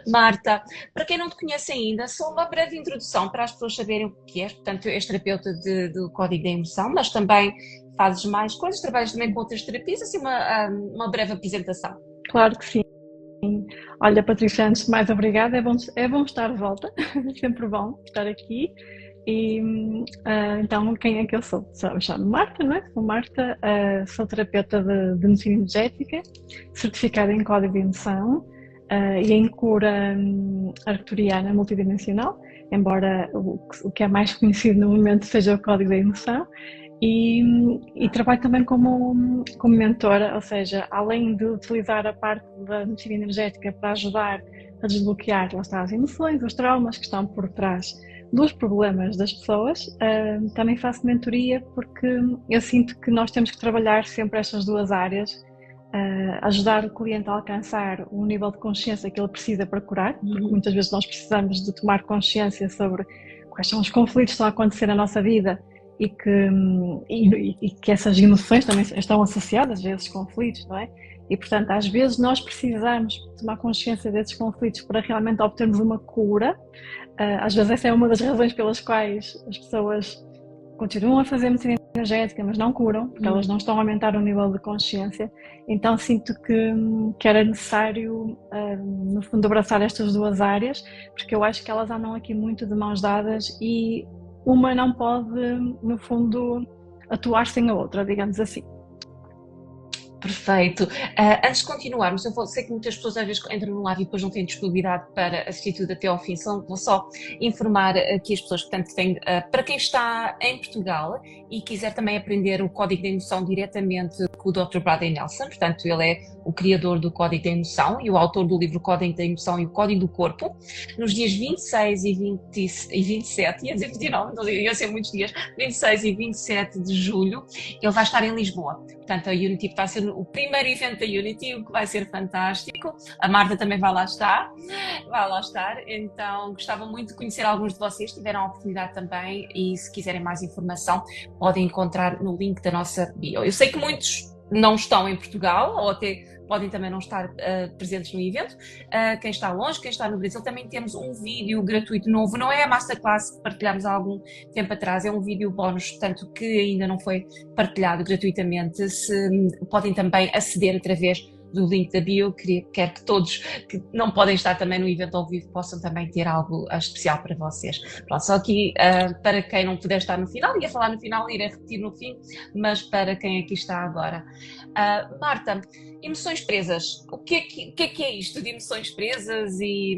Marta, para quem não te conhece ainda, só uma breve introdução para as pessoas saberem o que és. Portanto, és terapeuta do código da emoção, mas também fazes mais coisas, trabalhas também com outras terapias, assim uma breve apresentação. Claro que sim. Olha, Patrícia, antes de mais, obrigada. É bom estar de volta, é sempre bom estar aqui. E então, quem é que eu sou? Eu chamo Marta, não é? Sou Marta, sou terapeuta de medicina energética, certificada em código de emoção e em cura arcturiana multidimensional, embora o que é mais conhecido no momento seja o código da emoção. E trabalho também como mentora, ou seja, além de utilizar a parte da medicina energética para ajudar a desbloquear, lá está, as emoções, os traumas que estão por trás dos problemas das pessoas, também faço mentoria porque eu sinto que nós temos que trabalhar sempre estas duas áreas, ajudar o cliente a alcançar um nível de consciência que ele precisa para curar, porque muitas vezes nós precisamos de tomar consciência sobre quais são os conflitos que estão a acontecer na nossa vida e que essas emoções também estão associadas a esses conflitos, não é? E, portanto, às vezes nós precisamos tomar consciência desses conflitos para realmente obtermos uma cura. Às vezes essa é uma das razões pelas quais as pessoas continuam a fazer medicina energética, mas não curam, porque elas não estão a aumentar o nível de consciência. Então sinto que era necessário, no fundo, abraçar estas duas áreas, porque eu acho que elas andam aqui muito de mãos dadas e uma não pode, no fundo, atuar sem a outra, digamos assim. Perfeito. Antes de continuarmos, sei que muitas pessoas às vezes entram no live e depois não têm disponibilidade para assistir tudo até ao fim, vou só informar aqui as pessoas, portanto, para quem está em Portugal e quiser também aprender o Código da Emoção diretamente com o Dr. Bradley Nelson, portanto, ele é o criador do Código da Emoção e o autor do livro Código da Emoção e o Código do Corpo, nos dias 26 e 27, ia dizer 29, não ia ser muitos dias, 26 e 27 de julho, ele vai estar em Lisboa. Portanto, a Unity está a ser o primeiro evento da Unity, o que vai ser fantástico. A Marta também vai lá estar. Então, gostava muito de conhecer alguns de vocês, tiveram a oportunidade também, e se quiserem mais informação, podem encontrar no link da nossa bio. Eu sei que muitos não estão em Portugal, ou até podem também não estar presentes no evento. Quem está longe, quem está no Brasil, também temos um vídeo gratuito novo, não é a Masterclass que partilhámos há algum tempo atrás, é um vídeo bónus, portanto, que ainda não foi partilhado gratuitamente. Podem também aceder através do link da bio. Quero que todos que não podem estar também no evento ao vivo possam também ter algo especial para vocês. Pronto, só aqui para quem não puder estar no final, ia falar no final, irei repetir no fim, mas para quem aqui está agora. Marta, emoções presas, o que é isto de emoções presas? E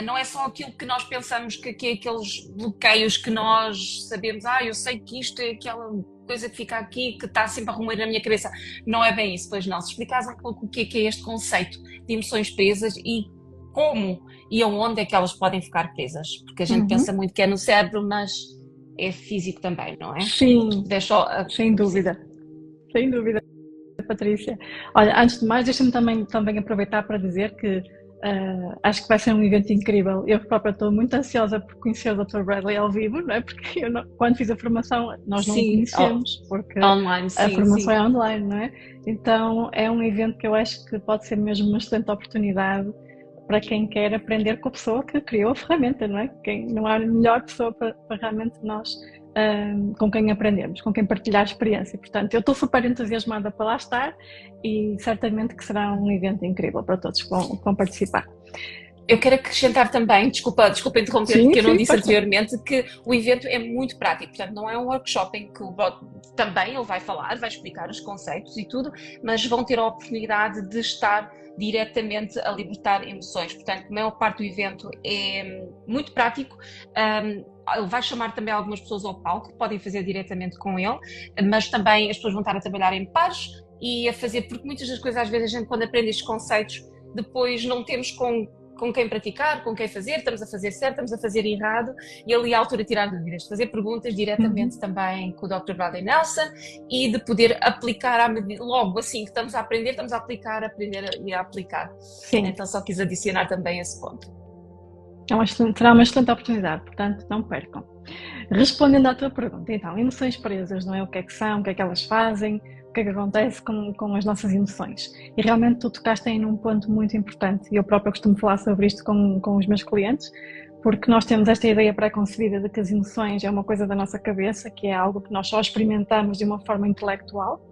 não é só aquilo que nós pensamos que é aqueles bloqueios que nós sabemos, eu sei que isto é aquela coisa que fica aqui, que está sempre a rumorar na minha cabeça. Não é bem isso, pois não. Se explicares um pouco o que é este conceito de emoções presas e como e aonde é que elas podem ficar presas, porque a gente pensa muito que é no cérebro, mas é físico também, não é? Sim, sem dúvida, Patrícia. Olha, antes de mais, deixa-me também aproveitar para dizer que acho que vai ser um evento incrível. Eu própria estou muito ansiosa por conhecer o Dr. Bradley ao vivo, não é? Porque quando fiz a formação nós não o conhecemos, porque online, a formação sim. é online, não é? Então é um evento que eu acho que pode ser mesmo uma excelente oportunidade para quem quer aprender com a pessoa que criou a ferramenta, não é? Não há melhor pessoa para realmente nós com quem aprendemos, com quem partilhar a experiência. Portanto, eu estou super entusiasmada para lá estar e certamente que será um evento incrível para todos que vão participar. Eu quero acrescentar também, desculpa interromper, que eu não disse anteriormente, que o evento é muito prático, portanto não é um workshop em que também ele vai falar, vai explicar os conceitos e tudo, mas vão ter a oportunidade de estar diretamente a libertar emoções. Portanto, a maior parte do evento é muito prático. Ele vai chamar também algumas pessoas ao palco que podem fazer diretamente com ele, mas também as pessoas vão estar a trabalhar em pares e a fazer, porque muitas das coisas às vezes a gente quando aprende estes conceitos depois não temos com quem praticar, com quem fazer, estamos a fazer certo, estamos a fazer errado, e ali à altura de tirar dúvidas, fazer perguntas diretamente também com o Dr. Bradley Nelson e de poder aplicar logo assim que estamos a aprender aprender e a aplicar. Sim. Então só quis adicionar também esse ponto. Será uma excelente oportunidade, portanto não percam. Respondendo à tua pergunta, então, emoções presas, não é? O que é que são, o que é que elas fazem, o que é que acontece com as nossas emoções. E realmente tu tocaste aí num ponto muito importante, e eu própria costumo falar sobre isto com os meus clientes, porque nós temos esta ideia pré-concebida de que as emoções é uma coisa da nossa cabeça, que é algo que nós só experimentamos de uma forma intelectual,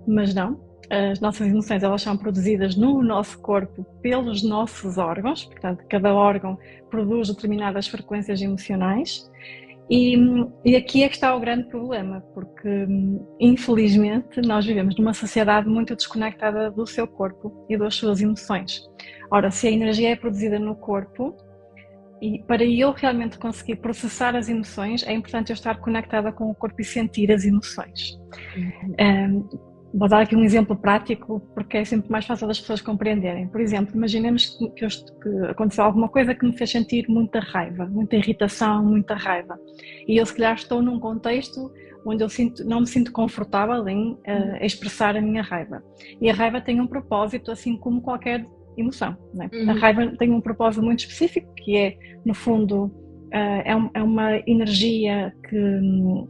mas não. As nossas emoções, elas são produzidas no nosso corpo pelos nossos órgãos, portanto, cada órgão produz determinadas frequências emocionais. E aqui é que está o grande problema, porque infelizmente nós vivemos numa sociedade muito desconectada do seu corpo e das suas emoções. Ora, se a energia é produzida no corpo, e para eu realmente conseguir processar as emoções, é importante eu estar conectada com o corpo e sentir as emoções. Vou dar aqui um exemplo prático, porque é sempre mais fácil das pessoas compreenderem. Por exemplo, imaginemos que aconteceu alguma coisa que me fez sentir muita raiva, muita irritação, muita raiva. E eu, se calhar, estou num contexto onde eu não me sinto confortável em expressar a minha raiva. E a raiva tem um propósito, assim como qualquer emoção, não é? A raiva tem um propósito muito específico, que é, no fundo, é uma energia que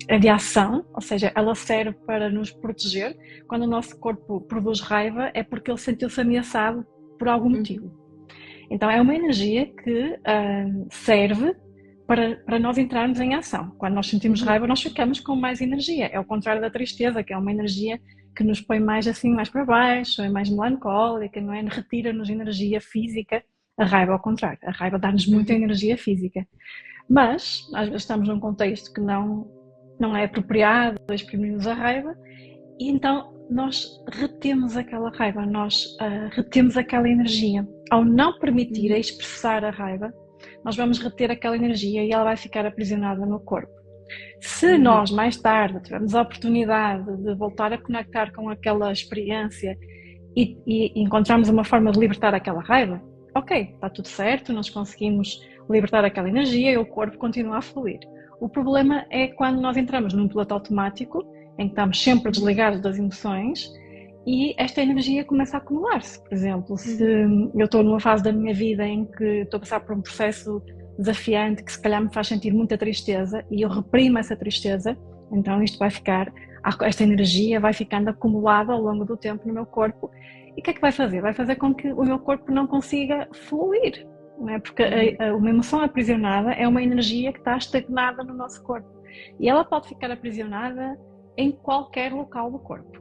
é de ação, ou seja, ela serve para nos proteger. Quando o nosso corpo produz raiva é porque ele sentiu-se ameaçado por algum motivo. Então é uma energia que serve para nós entrarmos em ação. Quando nós sentimos raiva, nós ficamos com mais energia. É o contrário da tristeza, que é uma energia que nos põe mais assim, mais para baixo, é mais melancólica, não é? Retira-nos energia física. A raiva, ao contrário, a raiva dá-nos muita energia física. Mas, às vezes estamos num contexto que não é apropriado, exprimirmos a raiva, e então nós retemos aquela raiva, nós retemos aquela energia. Ao não permitir expressar a raiva, nós vamos reter aquela energia e ela vai ficar aprisionada no corpo. Se nós, mais tarde, tivermos a oportunidade de voltar a conectar com aquela experiência e encontrarmos uma forma de libertar aquela raiva, ok, está tudo certo, nós conseguimos libertar aquela energia e o corpo continua a fluir. O problema é quando nós entramos num piloto automático, em que estamos sempre desligados das emoções, e esta energia começa a acumular-se. Por exemplo, se eu estou numa fase da minha vida em que estou a passar por um processo desafiante, que se calhar me faz sentir muita tristeza, e eu reprimo essa tristeza, então isto vai ficar, esta energia vai ficando acumulada ao longo do tempo no meu corpo. E o que é que vai fazer? Vai fazer com que o meu corpo não consiga fluir, não é? Porque uma emoção aprisionada é uma energia que está estagnada no nosso corpo. E ela pode ficar aprisionada em qualquer local do corpo.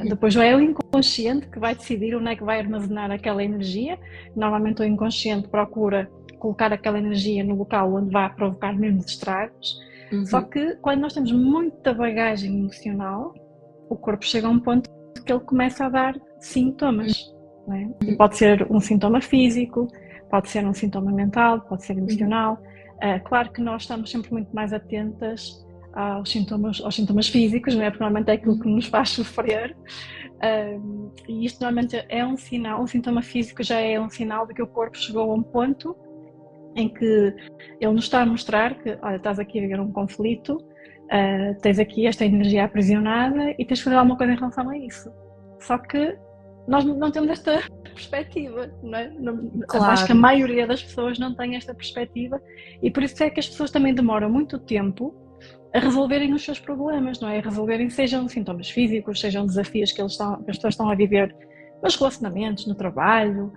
Depois é o inconsciente que vai decidir onde é que vai armazenar aquela energia. Normalmente o inconsciente procura colocar aquela energia no local onde vai provocar menos estragos. Só que quando nós temos muita bagagem emocional, o corpo chega a um ponto que ele começa a dar sintomas. Não é? E pode ser um sintoma físico, pode ser um sintoma mental, pode ser emocional. Claro que nós estamos sempre muito mais atentas aos sintomas físicos, não é? Porque normalmente é aquilo que nos faz sofrer. E isto normalmente é um sinal, um sintoma físico já é um sinal de que o corpo chegou a um ponto em que ele nos está a mostrar que, olha, estás aqui a viver um conflito, tens aqui esta energia aprisionada e tens de fazer alguma coisa em relação a isso. Só que nós não temos esta perspectiva, não é? Claro. Acho que a maioria das pessoas não tem esta perspectiva e por isso é que as pessoas também demoram muito tempo a resolverem os seus problemas, não é? A resolverem, sejam sintomas físicos, sejam desafios que as pessoas estão a viver nos relacionamentos, no trabalho,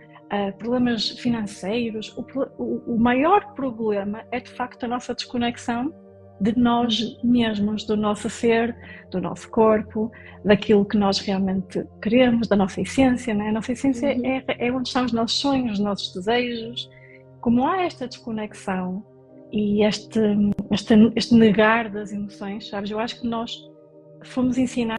problemas financeiros. O maior problema é de facto a nossa desconexão de nós mesmos, do nosso ser, do nosso corpo, daquilo que nós realmente queremos, da nossa essência, não é? A nossa essência é onde estão os nossos sonhos, os nossos desejos. Como há esta desconexão e este negar das emoções, sabes? Eu acho que nós fomos ensinados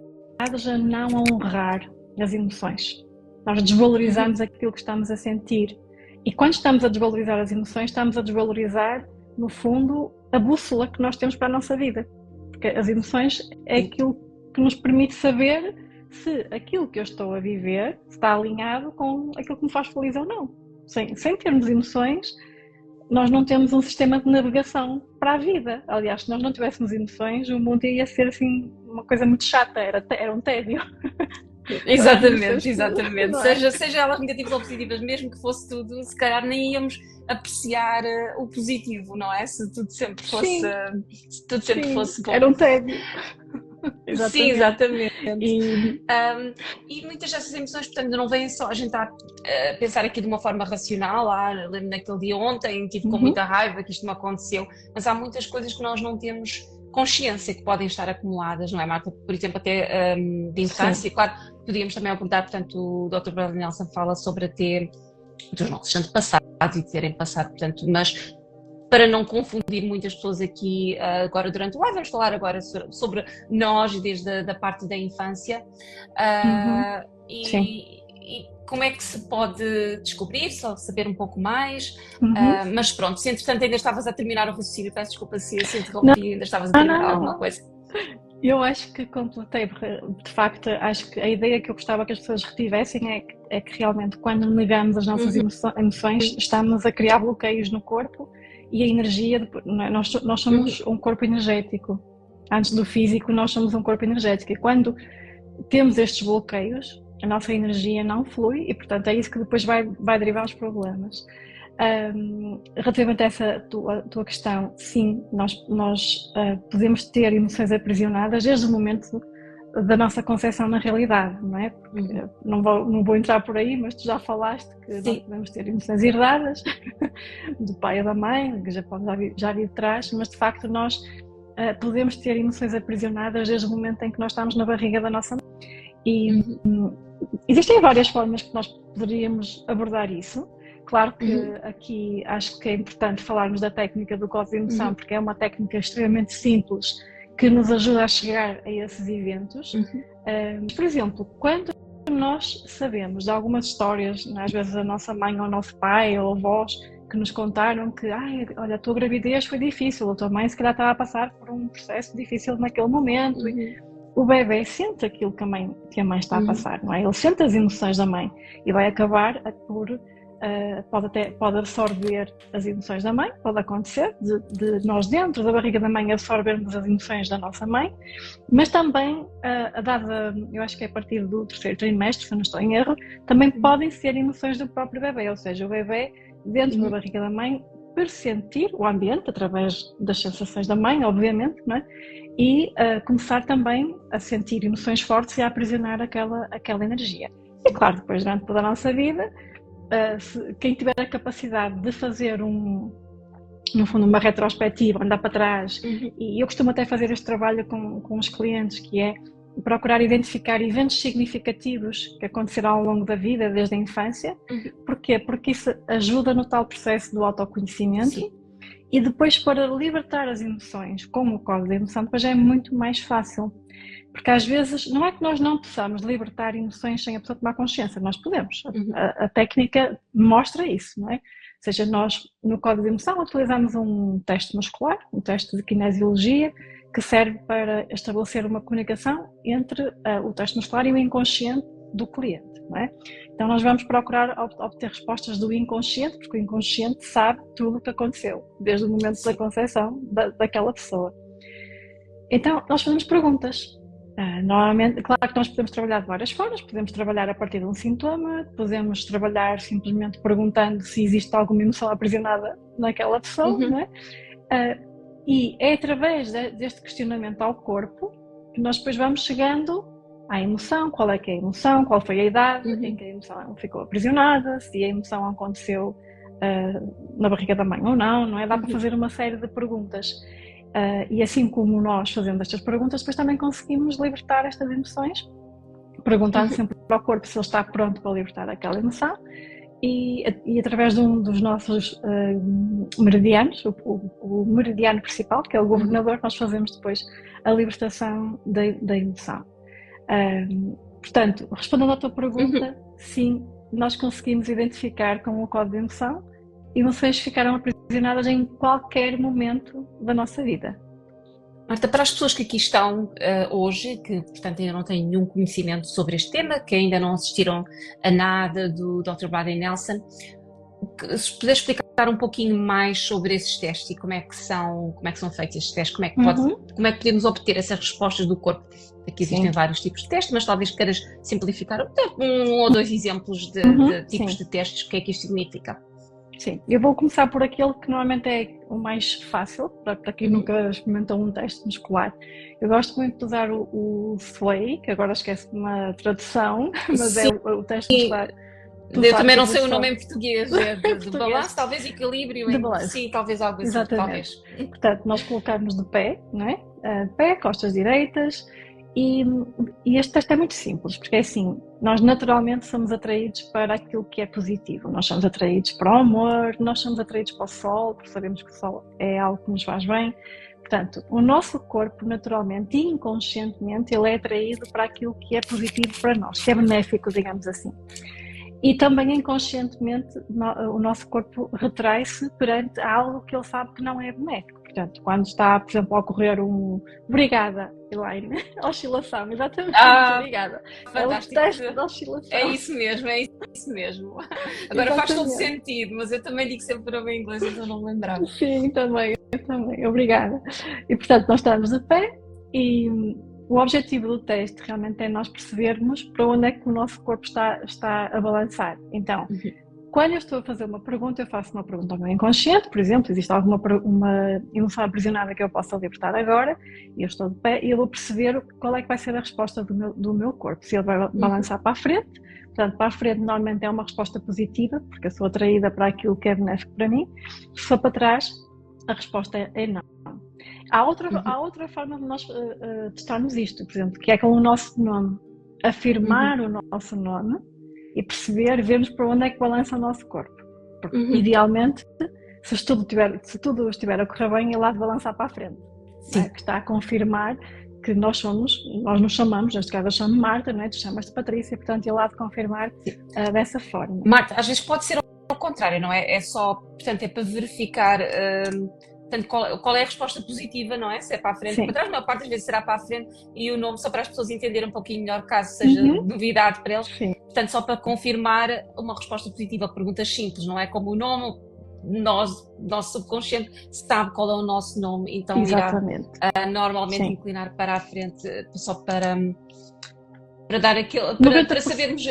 a não honrar as emoções. Nós desvalorizamos aquilo que estamos a sentir. E quando estamos a desvalorizar as emoções, estamos a desvalorizar, no fundo, a bússola que nós temos para a nossa vida. Porque as emoções é aquilo que nos permite saber se aquilo que eu estou a viver está alinhado com aquilo que me faz feliz ou não. Sem termos emoções, nós não temos um sistema de navegação para a vida. Aliás, se nós não tivéssemos emoções, o mundo ia ser assim uma coisa muito chata, era um tédio. Exatamente, exatamente. Não é? Seja elas negativas ou positivas, mesmo que fosse tudo, se calhar nem íamos apreciar o positivo, não é? Sim, Se tudo sempre sim, fosse era bom. um tédio. Sim, Exatamente. exatamente. E E muitas dessas emoções, portanto, não vêm só, a gente está a pensar aqui de uma forma racional, lembro naquele dia ontem, tive com uhum, muita raiva que isto me aconteceu, mas há muitas coisas que nós não temos consciência que podem estar acumuladas, não é, Marta? Por exemplo, até de sim. infância, claro, podíamos também abordar, portanto, o Dr. Bradley Nelson fala sobre ter dos nossos antepassados e terem passado, portanto, mas para não confundir muitas pessoas aqui agora durante o live, vamos falar agora sobre nós desde a da parte da infância Uhum, ah, sim. e como é que se pode descobrir, só saber um pouco mais. Uhum. Mas pronto, se entretanto ainda estavas a terminar o raciocínio, peço desculpa se Não, interrompi, ainda estavas a não, terminar alguma não. coisa. Eu acho que completei, porque de facto acho que a ideia que eu gostava que as pessoas retivessem é que realmente quando negamos as nossas Uhum, emoções estamos a criar bloqueios no corpo e a energia, não é? Nós uhum, somos um corpo energético. Antes do físico, nós somos um corpo energético. E quando temos estes bloqueios, a nossa energia não flui e, portanto, é isso que depois vai derivar os problemas. Relativamente a essa tua questão, sim, nós podemos ter emoções aprisionadas desde o momento da nossa concepção na realidade, não é? Porque uhum. não vou entrar por aí, mas tu já falaste que nós Sim. podemos ter emoções herdadas do pai ou da mãe, que já vir de trás, mas de facto nós podemos ter emoções aprisionadas desde o momento em que nós estamos na barriga da nossa mãe. E Uhum, existem várias formas que nós poderíamos abordar isso. Claro que uhum, aqui acho que é importante falarmos da técnica do código de emoção, uhum, porque é uma técnica extremamente simples que nos ajuda a chegar a esses eventos. uhum, Por exemplo, quando nós sabemos de algumas histórias, às vezes a nossa mãe ou o nosso pai ou avós, que nos contaram que, olha, a tua gravidez foi difícil, a tua mãe se calhar estava a passar por um processo difícil naquele momento. uhum, O bebê sente aquilo que a mãe está a uhum. passar, não é? Ele sente as emoções da mãe e vai acabar por pode absorver as emoções da mãe, pode acontecer de nós dentro da barriga da mãe absorvermos as emoções da nossa mãe, mas também eu acho que é a partir do terceiro trimestre, se eu não estou em erro, também Uhum, podem ser emoções do próprio bebê, ou seja, o bebê dentro da uhum, barriga da mãe persentir o ambiente através das sensações da mãe, obviamente, não é? E começar também a sentir emoções fortes e a aprisionar aquela energia. E claro, depois durante toda a nossa vida, quem tiver a capacidade de fazer no fundo, uma retrospectiva, andar para trás, uhum, e eu costumo até fazer este trabalho com os clientes, que é procurar identificar eventos significativos que aconteceram ao longo da vida, desde a infância. uhum. Porquê? Porque isso ajuda no tal processo do autoconhecimento Sim. e depois para libertar as emoções com o código da emoção, depois é muito mais fácil. Porque às vezes não é que nós não possamos libertar emoções sem a pessoa tomar consciência, nós podemos. Uhum, A técnica mostra isso, não é? Ou seja, nós no código de emoção utilizamos um teste muscular, um teste de kinesiologia, que serve para estabelecer uma comunicação entre o teste muscular e o inconsciente do cliente, não é? Então nós vamos procurar obter respostas do inconsciente, porque o inconsciente sabe tudo o que aconteceu, desde o momento da sim. concepção daquela pessoa. Então nós fazemos perguntas. Normalmente, claro que nós podemos trabalhar de várias formas, podemos trabalhar a partir de um sintoma, podemos trabalhar simplesmente perguntando se existe alguma emoção aprisionada naquela pessoa, Uhum, não é? E é através deste questionamento ao corpo que nós depois vamos chegando à emoção, qual é que é a emoção, qual foi a idade em uhum, que a emoção ficou aprisionada, se a emoção aconteceu na barriga da mãe ou não, é? Dá para uhum. fazer uma série de perguntas. E assim como nós fazendo estas perguntas, depois também conseguimos libertar estas emoções, perguntando Uhum. sempre para o corpo se ele está pronto para libertar aquela emoção. E através de um dos nossos meridianos, o meridiano principal, que é o Uhum. governador, nós fazemos depois a libertação da emoção. Portanto, respondendo à tua Uhum. pergunta, sim, nós conseguimos identificar com o código de emoção emoções que ficaram aprisionadas em qualquer momento da nossa vida. Marta, para as pessoas que aqui estão hoje, que portanto ainda não têm nenhum conhecimento sobre este tema, que ainda não assistiram a nada do Dr. Bradley Nelson, Se puder explicar um pouquinho mais sobre esses testes e como é que são feitos estes testes, como é que podemos obter essas respostas do corpo? Aqui existem vários tipos de testes, mas talvez queiras simplificar até um ou dois exemplos de tipos de testes, o que é que isto significa? Sim, eu vou começar por aquele que normalmente é o mais fácil, para quem nunca experimentou um teste muscular. Eu gosto muito de usar o SWAY, que agora esqueço de uma tradução, mas é o teste muscular. Eu também não sei o nome em português, de português. Balanço, talvez equilíbrio. De balanço. Sim, talvez algo assim. Exatamente. Talvez. Portanto, nós colocamos de pé, não é? Pé, costas direitas, e este teste é muito simples, porque é assim, nós naturalmente somos atraídos para aquilo que é positivo. Nós somos atraídos para o amor, nós somos atraídos para o sol, porque sabemos que o sol é algo que nos faz bem. Portanto, o nosso corpo, naturalmente e inconscientemente, ele é atraído para aquilo que é positivo para nós, que é benéfico, digamos assim. E também inconscientemente o nosso corpo retrai-se perante algo que ele sabe que não é benéfico. Portanto, quando está, por exemplo, a ocorrer Obrigada, Elaine. Oscilação, exatamente. Obrigada. Fantástico. É o teste da oscilação. É isso mesmo. Agora faz todo sentido, mas eu também digo sempre para o meu inglês, então não me lembrava. Sim, eu também. Obrigada. E, portanto, nós estamos de pé e o objetivo do teste realmente é nós percebermos para onde é que o nosso corpo está a balançar. Então, quando eu estou a fazer uma pergunta, eu faço uma pergunta ao meu inconsciente, por exemplo, existe alguma uma emoção aprisionada que eu possa libertar agora, e eu estou de pé e eu vou perceber qual é que vai ser a resposta do meu corpo, se ele vai balançar para a frente. Portanto, para a frente normalmente é uma resposta positiva, porque eu sou atraída para aquilo que é benéfico para mim. Se for para trás, a resposta é não. Há outra forma de nós testarmos isto, por exemplo, que é com o nosso nome. Afirmar o nosso nome e perceber, vermos para onde é que balança o nosso corpo. Porque, idealmente, se tudo estiver a correr bem, ele há de balançar para a frente. Sim. Que está a confirmar que nós nos chamamos, neste caso eu chamo Marta, não é? Tu chamas-te Patrícia, portanto ele há de confirmar dessa forma. Marta, às vezes pode ser ao contrário, não é? É só, portanto, é para verificar portanto, qual é a resposta positiva, não é? Se é para a frente ou para trás, a maior parte das vezes será para a frente, e o nome só para as pessoas entenderem um pouquinho melhor, caso seja novidade para eles. Sim. Portanto, só para confirmar uma resposta positiva a perguntas simples, não é? Como o nome, nosso subconsciente sabe qual é o nosso nome, então exatamente. Irá normalmente inclinar para a frente, só para dar aquilo, para sabermos.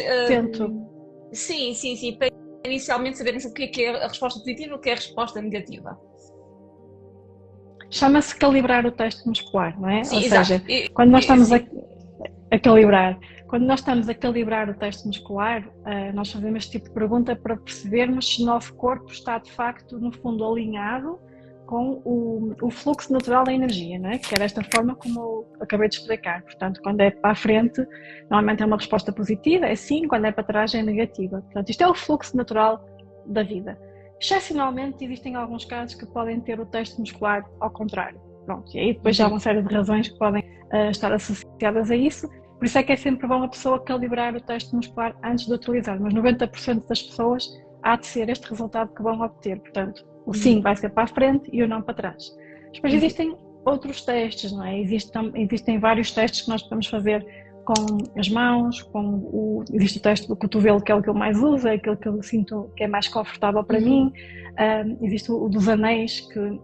Sim, para inicialmente sabermos o que é a resposta positiva e o que é a resposta negativa. Chama-se calibrar o teste muscular, não é? Sim, ou exato. Seja, quando nós estamos a calibrar, quando nós estamos a calibrar o teste muscular, nós fazemos este tipo de pergunta para percebermos se o nosso corpo está de facto, no fundo, alinhado com o fluxo natural da energia, não é? Que é desta forma como eu acabei de explicar. Portanto, quando é para a frente, normalmente é uma resposta positiva, é sim, quando é para trás é negativa. Portanto, isto é o fluxo natural da vida. Excepcionalmente, existem alguns casos que podem ter o teste muscular ao contrário. Pronto, e aí depois já há uma série de razões que podem estar associadas a isso. Por isso é que é sempre bom a pessoa calibrar o teste muscular antes de utilizar. Mas 90% das pessoas há de ser este resultado que vão obter. Portanto, o sim vai ser para a frente e o não para trás. Depois existem outros testes, não é? Existem vários testes que nós podemos fazer com as mãos, existe o teste do cotovelo, que é o que eu mais uso, é aquele que eu sinto que é mais confortável para mim. Existe o dos anéis, que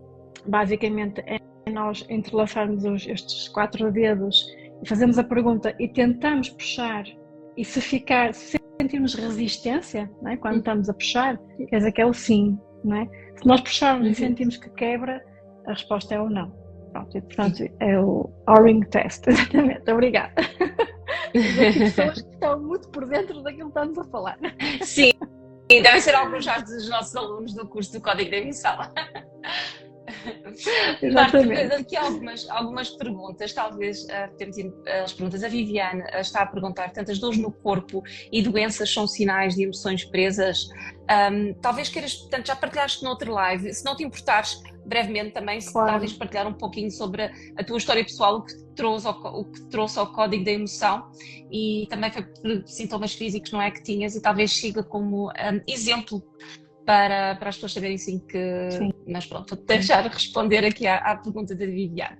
basicamente é nós entrelaçarmos estes 4 dedos e fazemos a pergunta e tentamos puxar, e se sentirmos resistência, não é? Quando estamos a puxar, quer dizer que é o sim, não é? Se nós puxarmos e sentimos que quebra, a resposta é o não. Pronto, e, portanto, é o O-ring test, exatamente, obrigada. Aqui pessoas que estão muito por dentro daquilo que estamos a falar. Sim, devem ser alguns já dos nossos alunos do curso do Código da Emissão. Marta, aqui algumas perguntas, talvez temos as perguntas. A Viviane está a perguntar: tantas dores no corpo e doenças são sinais de emoções presas? Talvez queiras, portanto, já partilhaste noutra live, se não te importares, brevemente também, talvez partilhar um pouquinho sobre a tua história pessoal, o que te trouxe ao Código da Emoção, e também foi por sintomas físicos, não é, que tinhas, e talvez siga como exemplo para as pessoas saberem que... Sim. Mas pronto, vou deixar responder aqui à pergunta da Viviane.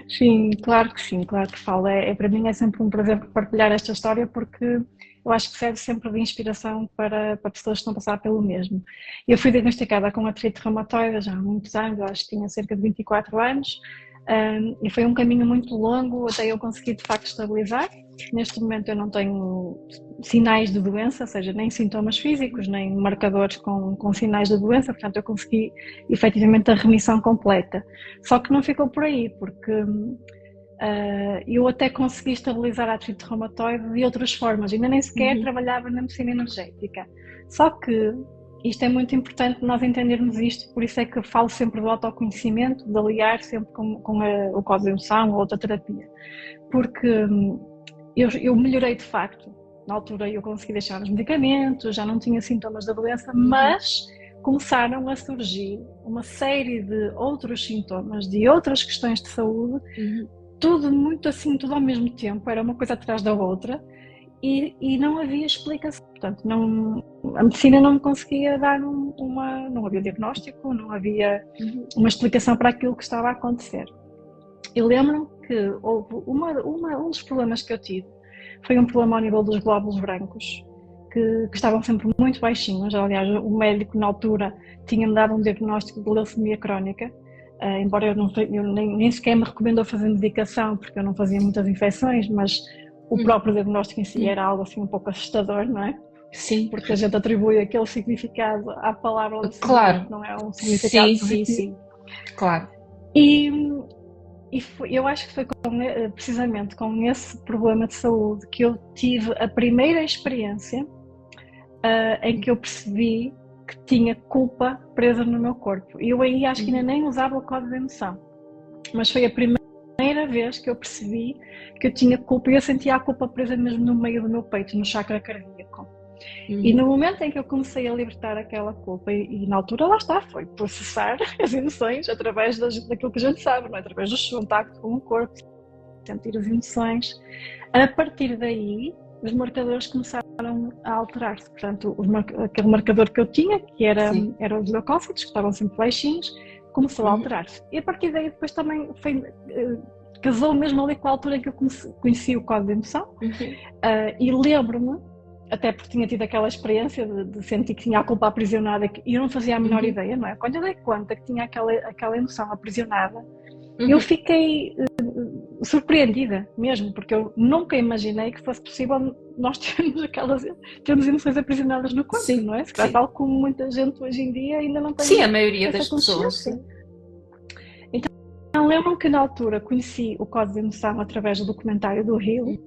Sim, claro que sim, claro que falo. Para mim é sempre um prazer partilhar esta história porque eu acho que serve sempre de inspiração para pessoas que estão a passar pelo mesmo. Eu fui diagnosticada com artrite reumatoide já há muitos anos, eu acho que tinha cerca de 24 anos, e foi um caminho muito longo até eu conseguir de facto estabilizar. Neste momento eu não tenho sinais de doença, ou seja, nem sintomas físicos, nem marcadores com sinais de doença, portanto eu consegui efetivamente a remissão completa. Só que não ficou por aí, porque eu até consegui estabilizar a artrite reumatoide de outras formas, ainda nem sequer trabalhava na medicina energética. Só que isto é muito importante nós entendermos isto, por isso é que eu falo sempre do autoconhecimento, de aliar sempre com o código de emoção ou outra terapia. Porque eu melhorei de facto. Na altura eu consegui deixar os medicamentos, já não tinha sintomas da doença, mas começaram a surgir uma série de outros sintomas, de outras questões de saúde, tudo muito assim, tudo ao mesmo tempo, era uma coisa atrás da outra e não havia explicação. Portanto, a medicina não me conseguia dar não havia diagnóstico, não havia uma explicação para aquilo que estava a acontecer. Eu lembro que houve um dos problemas que eu tive foi um problema ao nível dos glóbulos brancos, que estavam sempre muito baixinhos. Aliás, o médico na altura tinha-me dado um diagnóstico de leucemia crónica, embora eu nem sequer me recomendou fazer medicação, porque eu não fazia muitas infecções, mas o próprio diagnóstico em si era algo assim um pouco assustador, não é? Sim. Porque a gente atribui aquele significado à palavra leucemia, claro. não é um significado positivo. Sim, claro. Eu acho que foi precisamente com esse problema de saúde que eu tive a primeira experiência em que eu percebi que tinha culpa presa no meu corpo. E eu aí acho que ainda nem usava o código de emoção, mas foi a primeira vez que eu percebi que eu tinha culpa e eu sentia a culpa presa mesmo no meio do meu peito, no chakra cardíaco. E no momento em que eu comecei a libertar aquela culpa, e na altura lá está, foi processar as emoções através daquilo que a gente sabe, não é? Através do contacto com o corpo, sentir as emoções. A partir daí, os marcadores começaram a alterar-se. Portanto, aquele marcador que eu tinha, que era os leucócitos, que estavam sempre baixinhos, começou a alterar-se. E a partir daí, depois também casou mesmo ali com a altura em que eu conheci o código de emoção. E lembro-me, até porque tinha tido aquela experiência de sentir que tinha a culpa aprisionada e eu não fazia a menor ideia, não é? Quando eu dei conta que tinha aquela emoção aprisionada, eu fiquei surpreendida mesmo, porque eu nunca imaginei que fosse possível nós termos emoções aprisionadas no corpo, não é? Se calhar tal como muita gente hoje em dia ainda não tem. Sim, a maioria das pessoas. Então lembro-me que na altura conheci o código de emoção através do documentário do Rio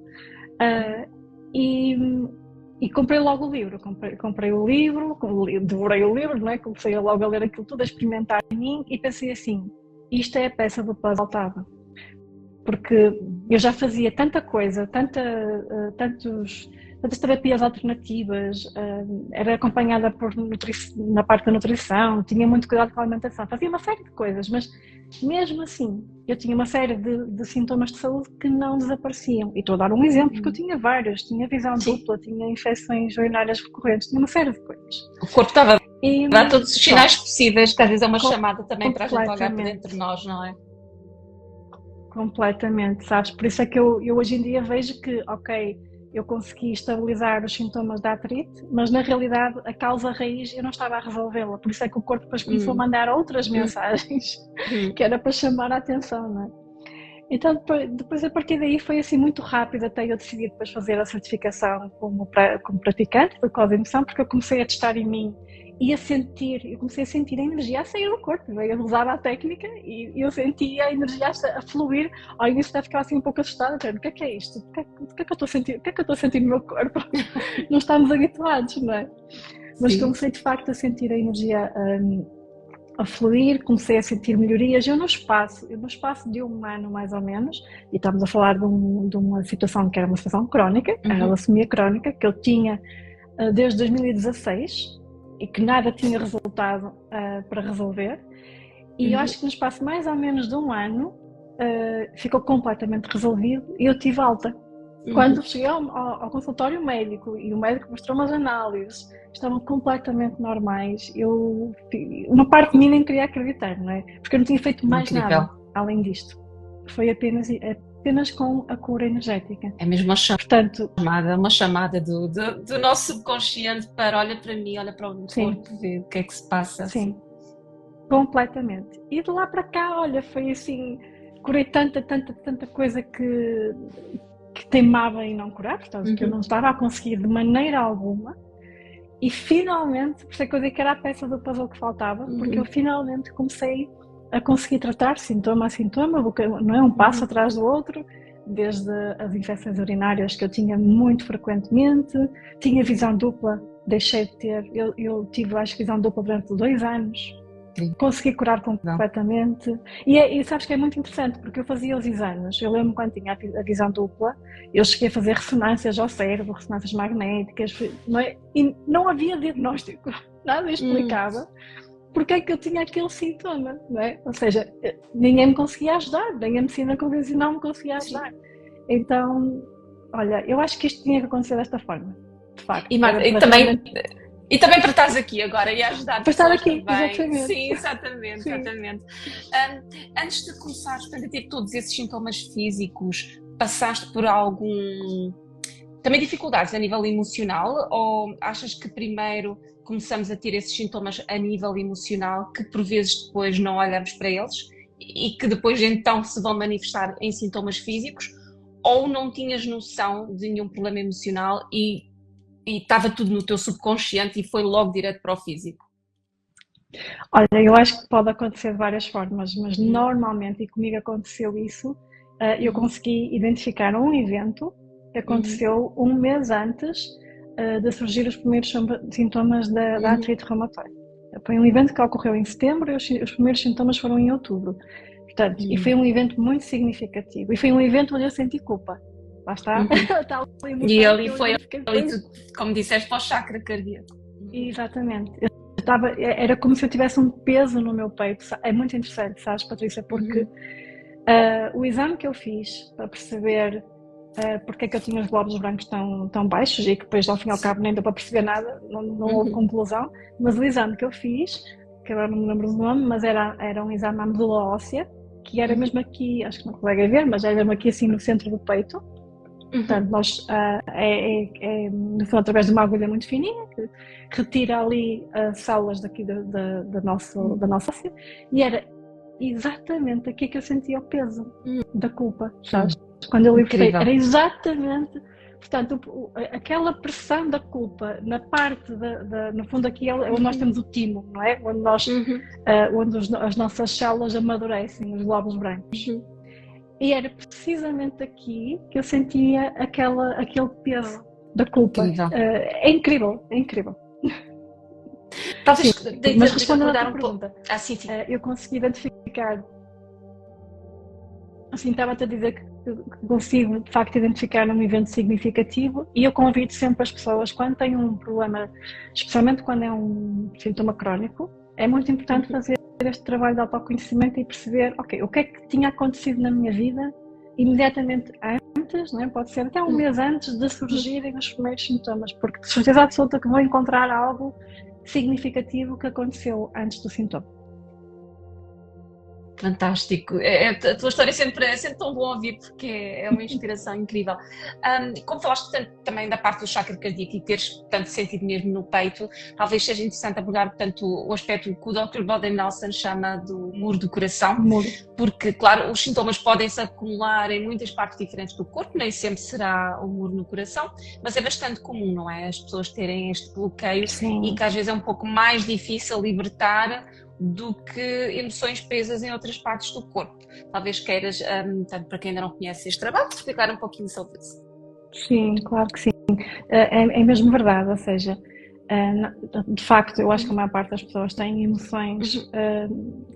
e comprei logo o livro, comprei o livro, devorei o livro, não é? Comecei logo a ler aquilo tudo, a experimentar em mim e pensei assim, isto é a peça do puzzle que faltava. Porque eu já fazia tanta coisa, tantas terapias alternativas, era acompanhada na parte da nutrição, tinha muito cuidado com a alimentação, fazia uma série de coisas, mas mesmo assim eu tinha uma série de sintomas de saúde que não desapareciam. E estou a dar um exemplo, porque eu tinha vários, tinha visão dupla, tinha infecções urinárias recorrentes, tinha uma série de coisas. O corpo estava a dar todos os sinais possíveis, que às vezes é uma chamada também para a gente olhar para dentro de nós, não é? Completamente, sabes? Por isso é que eu hoje em dia vejo que, ok, eu consegui estabilizar os sintomas da artrite, mas na realidade a causa raiz eu não estava a resolvê-la. Por isso é que o corpo depois começou a mandar outras mensagens que era para chamar a atenção, não é? Então depois a partir daí foi assim muito rápido até eu decidir depois fazer a certificação como praticante do código de emoção, porque eu comecei a testar em mim e eu comecei a sentir a energia a sair do corpo. Eu usava a técnica e eu sentia a energia a fluir. Ao início até ficava assim um pouco assustada, o que é isto? O que é que eu estou a sentir? O que é que eu estou a sentir no meu corpo? Não estamos habituados, não é? Mas comecei de facto a sentir a energia a fluir, comecei a sentir melhorias. No espaço de um ano mais ou menos, e estamos a falar de uma situação que era uma situação crónica, a leucemia crónica, que eu tinha desde 2016, e que nada tinha resultado para resolver, e eu acho que no espaço mais ou menos de um ano ficou completamente resolvido e eu tive alta. Quando cheguei ao consultório médico e o médico mostrou umas análises, estavam completamente normais, uma parte de mim nem queria acreditar, não é? Porque eu não tinha feito mais nada além disto. foi apenas com a cura energética. É mesmo Portanto, uma chamada do nosso subconsciente para olha para mim, olha para o meu corpo, ver o que é que se passa. Sim, completamente. E de lá para cá, olha, foi assim, curei tanta coisa que teimava em não curar, portanto, que eu não estava a conseguir de maneira alguma. E finalmente, por isso é que eu digo que era a peça do puzzle que faltava, porque eu finalmente comecei a conseguir tratar sintoma a sintoma, não é um passo atrás do outro, desde as infecções urinárias que eu tinha muito frequentemente, tinha visão dupla, deixei de ter, eu tive acho visão dupla durante 2 anos, consegui curar completamente. E sabes que é muito interessante, porque eu fazia os exames, eu lembro quando tinha a visão dupla, eu cheguei a fazer ressonâncias ao cérebro, ressonâncias magnéticas, não é? E não havia diagnóstico, nada explicava porque é que eu tinha aquele sintoma, não é? Ou seja, ninguém me conseguia ajudar, nem a medicina convencional me conseguia ajudar. Então, olha, eu acho que isto tinha que acontecer desta forma, de facto. E também para estar aqui agora e ajudar para estar aqui, também. Exatamente. Sim, exatamente. Antes de começares a ter todos esses sintomas físicos, passaste por também dificuldades a nível emocional, ou achas que primeiro começamos a ter esses sintomas a nível emocional que por vezes depois não olhamos para eles e que depois então se vão manifestar em sintomas físicos, ou não tinhas noção de nenhum problema emocional e estava tudo no teu subconsciente e foi logo direto para o físico? Olha, eu acho que pode acontecer de várias formas, mas normalmente, e comigo aconteceu isso, eu consegui identificar um evento que aconteceu 1 mês antes de surgir os primeiros sintomas da artrite reumatoide. Foi um evento que ocorreu em setembro e os primeiros sintomas foram em outubro. Portanto, e foi um evento muito significativo. E foi um evento onde eu senti culpa. Lá está. E ali foi, como disseste, para o chakra cardíaco. Exatamente. Era como se eu tivesse um peso no meu peito. É muito interessante, sabes, Patrícia, porque o exame que eu fiz para perceber porque é que eu tinha os glóbulos brancos tão baixos e que depois ao fim e ao cabo nem deu para perceber nada, não houve conclusão, mas o exame que eu fiz, que agora não me lembro do nome, mas era um exame à medula óssea, que era mesmo aqui, acho que não consegue ver, mas era mesmo aqui assim no centro do peito. Portanto, nós, no fundo, através de uma agulha muito fininha, que retira ali as células daqui da nossa óssea, e era exatamente aqui que eu sentia o peso da culpa, sabes? Quando eu libertei, era exatamente, portanto, aquela pressão da culpa na parte, no fundo aqui é onde nós temos o timo, não é? Onde as nossas células amadurecem, os glóbulos brancos. E era precisamente aqui que eu sentia aquele peso da culpa. É incrível. Mas respondendo à tua pergunta, eu consegui identificar, assim, estava-te a dizer que consigo de facto identificar um evento significativo, e eu convido sempre as pessoas, quando têm um problema, especialmente quando é um sintoma crónico, é muito importante fazer este trabalho de autoconhecimento e perceber, ok, o que é que tinha acontecido na minha vida imediatamente antes, não é? Pode ser até 1 mês antes de surgirem os primeiros sintomas, porque de certeza absoluta que vou encontrar algo significativo que aconteceu antes do sintoma. Fantástico. A tua história é sempre tão bom ouvir, porque é uma inspiração incrível. Como falaste também da parte do chakra cardíaco e teres tanto sentido mesmo no peito, talvez seja interessante abordar, portanto, o aspecto que o Dr. Boden-Nelson chama do muro do coração, porque, claro, os sintomas podem se acumular em muitas partes diferentes do corpo, nem sempre será o muro no coração, mas é bastante comum, não é? As pessoas terem este bloqueio e que às vezes é um pouco mais difícil libertar do que emoções presas em outras partes do corpo. Talvez queiras, tanto para quem ainda não conhece este trabalho, explicar um pouquinho sobre isso. Sim, claro que sim. É mesmo verdade, ou seja, de facto eu acho que a maior parte das pessoas tem emoções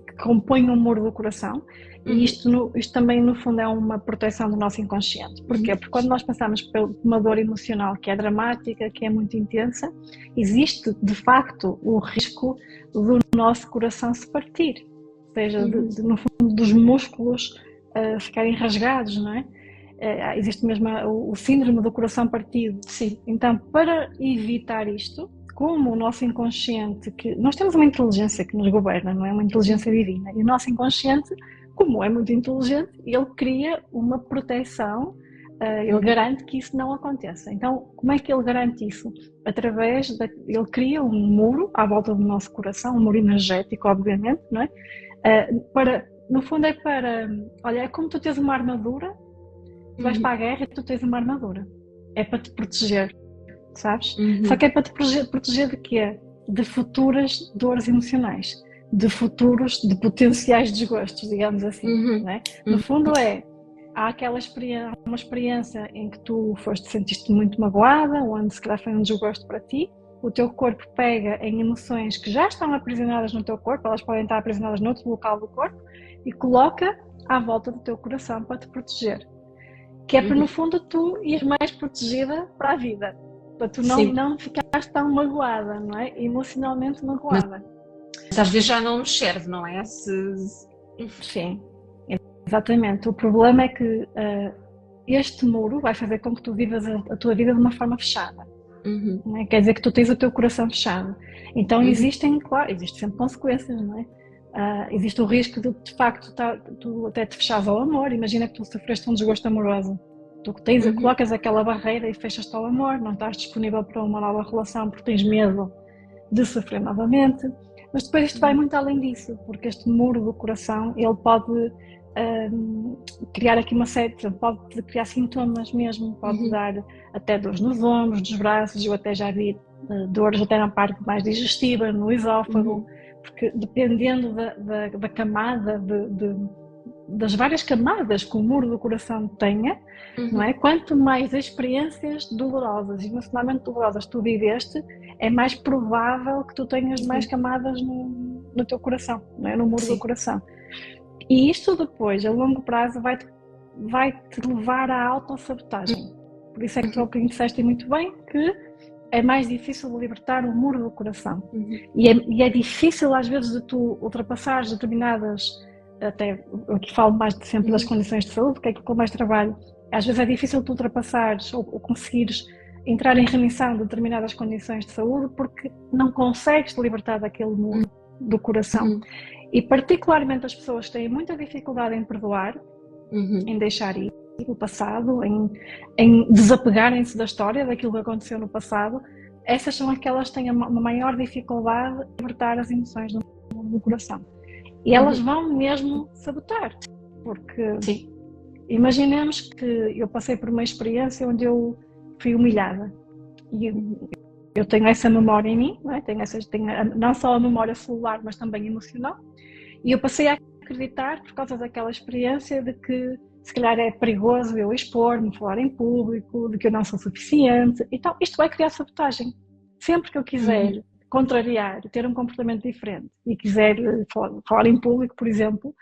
que compõem o muro do coração, e isto também no fundo é uma proteção do nosso inconsciente. Porquê? Porque quando nós passamos por uma dor emocional que é dramática, que é muito intensa, existe de facto o risco do nosso coração se partir, ou seja, no fundo dos músculos ficarem rasgados, não é? Existe mesmo o síndrome do coração partido. Sim. Então, para evitar isto, como o nosso inconsciente, que nós temos uma inteligência que nos governa, não é? Uma inteligência divina, e o nosso inconsciente como é muito inteligente, ele cria uma proteção, ele garante que isso não aconteça. Então, como é que ele garante isso? Ele cria um muro à volta do nosso coração, um muro energético, obviamente, não é? No fundo olha, é como tu tens uma armadura, tu vais para a guerra e tu tens uma armadura. É para te proteger, sabes? Só que é para te proteger de quê? De futuras dores emocionais, de potenciais desgostos, digamos assim, não é? No fundo há uma experiência em que tu sentiste muito magoada, onde se calhar foi um desgosto para ti, o teu corpo pega em emoções que já estão aprisionadas no teu corpo, elas podem estar aprisionadas noutro local do corpo, e coloca à volta do teu coração para te proteger. Que é para, no fundo, tu ir mais protegida para a vida, para tu não ficares tão magoada, não é? Emocionalmente magoada. Mas às vezes já não nos serve, não é? Sim. Exatamente. O problema é que este muro vai fazer com que tu vivas a tua vida de uma forma fechada. Não é? Quer dizer que tu tens o teu coração fechado. Então existem sempre consequências, não é? Existe o risco de facto, tu até te fechares ao amor. Imagina que tu sofreste um desgosto amoroso. Tu colocas aquela barreira e fechas-te ao amor, não estás disponível para uma nova relação porque tens medo de sofrer novamente. Mas depois isto vai muito além disso, porque este muro do coração, ele pode criar aqui pode criar sintomas mesmo, pode dar até dores nos ombros, nos braços. Eu até já vi dores até na parte mais digestiva, no esófago, porque dependendo da camada, das várias camadas que o muro do coração tenha, não é? Quanto mais experiências dolorosas, emocionalmente dolorosas tu viveste, é mais provável que tu tenhas mais camadas no teu coração, não é? No muro do coração. E isto depois, a longo prazo, vai-te levar à autossabotagem. Por isso é que tu disseste muito bem que é mais difícil de libertar o muro do coração. E é difícil às vezes de tu ultrapassares determinadas, até eu aqui falo mais sempre das condições de saúde, que é com mais trabalho, às vezes é difícil tu ultrapassares ou conseguires entrar em remissão de determinadas condições de saúde porque não consegues te libertar daquele muro do coração. E particularmente as pessoas que têm muita dificuldade em perdoar, em deixar ir o passado, em desapegarem-se da história, daquilo que aconteceu no passado, essas são aquelas que têm uma maior dificuldade em libertar as emoções do coração. E elas vão mesmo sabotar, porque imaginemos que eu passei por uma experiência onde eu fui humilhada e eu tenho essa memória em mim, não é? Tenho não só a memória celular, mas também emocional, e eu passei a acreditar, por causa daquela experiência, de que se calhar é perigoso eu expor-me, falar em público, de que eu não sou suficiente. Então isto vai criar sabotagem. Sempre que eu quiser contrariar, ter um comportamento diferente e quiser falar em público, por exemplo,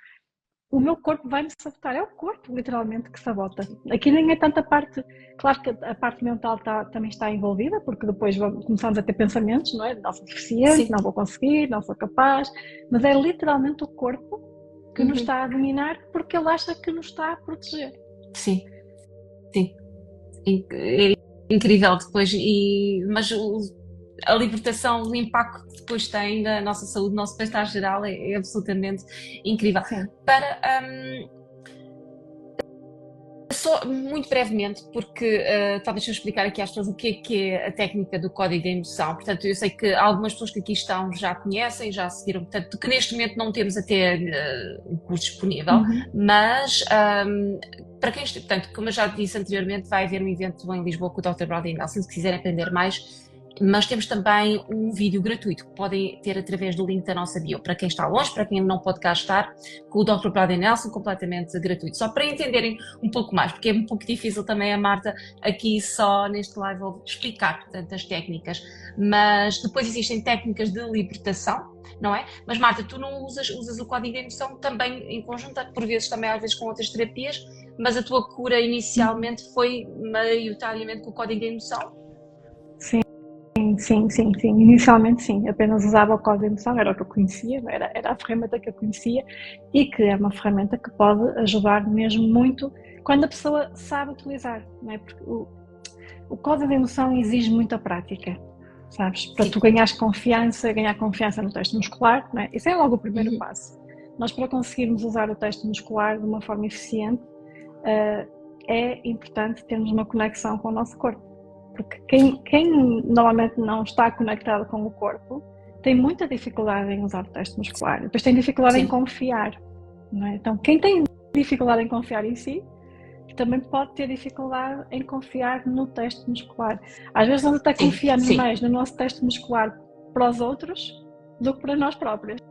o meu corpo vai me sabotar. É o corpo, literalmente, que sabota. Aqui nem é tanta parte. Claro que a parte mental também está envolvida, porque depois começamos a ter pensamentos, não é? Não sou suficiente, não vou conseguir, não sou capaz. Mas é literalmente o corpo que nos está a dominar, porque ele acha que nos está a proteger. Sim. É incrível depois. Mas a libertação, o impacto que depois tem na nossa saúde, no nosso bem-estar geral é absolutamente incrível. Só muito brevemente, porque talvez eu explicar aqui às pessoas o que é a técnica do código da emoção. Portanto, eu sei que algumas pessoas que aqui estão já conhecem, já seguiram, portanto, que neste momento não temos até o curso disponível, mas para quem, portanto, como eu já disse anteriormente, vai haver um evento em Lisboa com o Dr. Brody Nelson, se quiserem aprender mais. Mas temos também um vídeo gratuito que podem ter através do link da nossa bio, para quem está longe, para quem não pode cá estar, com o Dr. Brody Nelson, completamente gratuito. Só para entenderem um pouco mais, porque é um pouco difícil também a Marta aqui só neste live explicar, portanto, as técnicas. Mas depois existem técnicas de libertação, não é? Mas Marta, tu não usas o código de emoção também em conjunto, por vezes também às vezes com outras terapias, mas a tua cura inicialmente foi maioritariamente com o código de emoção? Sim. Inicialmente sim, apenas usava o código de emoção, era o que eu conhecia, era a ferramenta que eu conhecia e que é uma ferramenta que pode ajudar mesmo muito quando a pessoa sabe utilizar, não é? Porque o código de emoção exige muita prática, sabes? Para tu ganhar confiança no teste muscular, não é? Isso é logo o primeiro passo. nós para conseguirmos usar o teste muscular de uma forma eficiente, é importante termos uma conexão com o nosso corpo. Porque quem normalmente não está conectado com o corpo tem muita dificuldade em usar o teste muscular. Depois tem dificuldade em confiar, não é? Então, quem tem dificuldade em confiar em si, também pode ter dificuldade em confiar no teste muscular. Às vezes nós até confiamos mais no nosso teste muscular para os outros do que para nós próprios.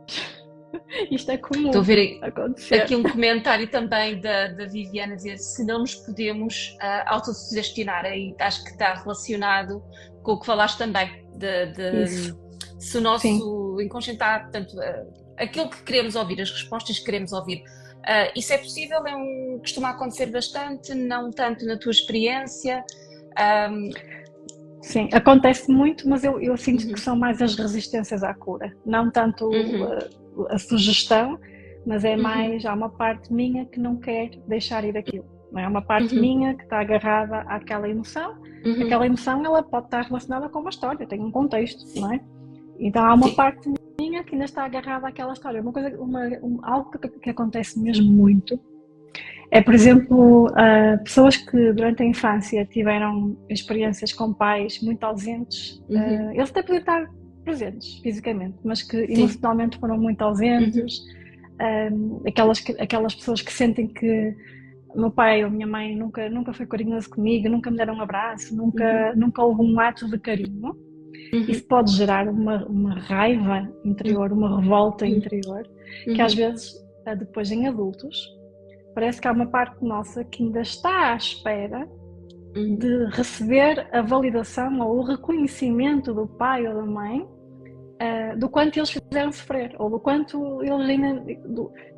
Isto é comum. Estou a ver acontecer. Aqui um comentário também da Viviana dizer se não nos podemos autossugestionar, aí acho que está relacionado com o que falaste também, se o nosso inconsciente está, portanto, aquilo que queremos ouvir, as respostas que queremos ouvir. Isso é possível? Costuma acontecer bastante, não tanto na tua experiência? Sim, acontece muito, mas eu sinto que são mais as resistências à cura, não tanto a sugestão, mas é mais, há uma parte minha que não quer deixar ir aquilo, não é? Uma parte minha que está agarrada àquela emoção, aquela emoção ela pode estar relacionada com uma história, tem um contexto, não é? Então há uma parte minha que ainda está agarrada àquela história. Algo que acontece mesmo muito é, por exemplo, pessoas que durante a infância tiveram experiências com pais muito ausentes, eles até podem estar presentes fisicamente, mas que emocionalmente foram muito ausentes, aquelas pessoas que sentem que o meu pai ou a minha mãe nunca foi carinhoso comigo, nunca me deram um abraço, nunca houve um ato de carinho. Isso pode gerar uma raiva interior, uma revolta interior, que às vezes, depois em adultos, parece que há uma parte nossa que ainda está à espera de receber a validação ou o reconhecimento do pai ou da mãe do quanto eles fizeram sofrer, ou do quanto eles ainda,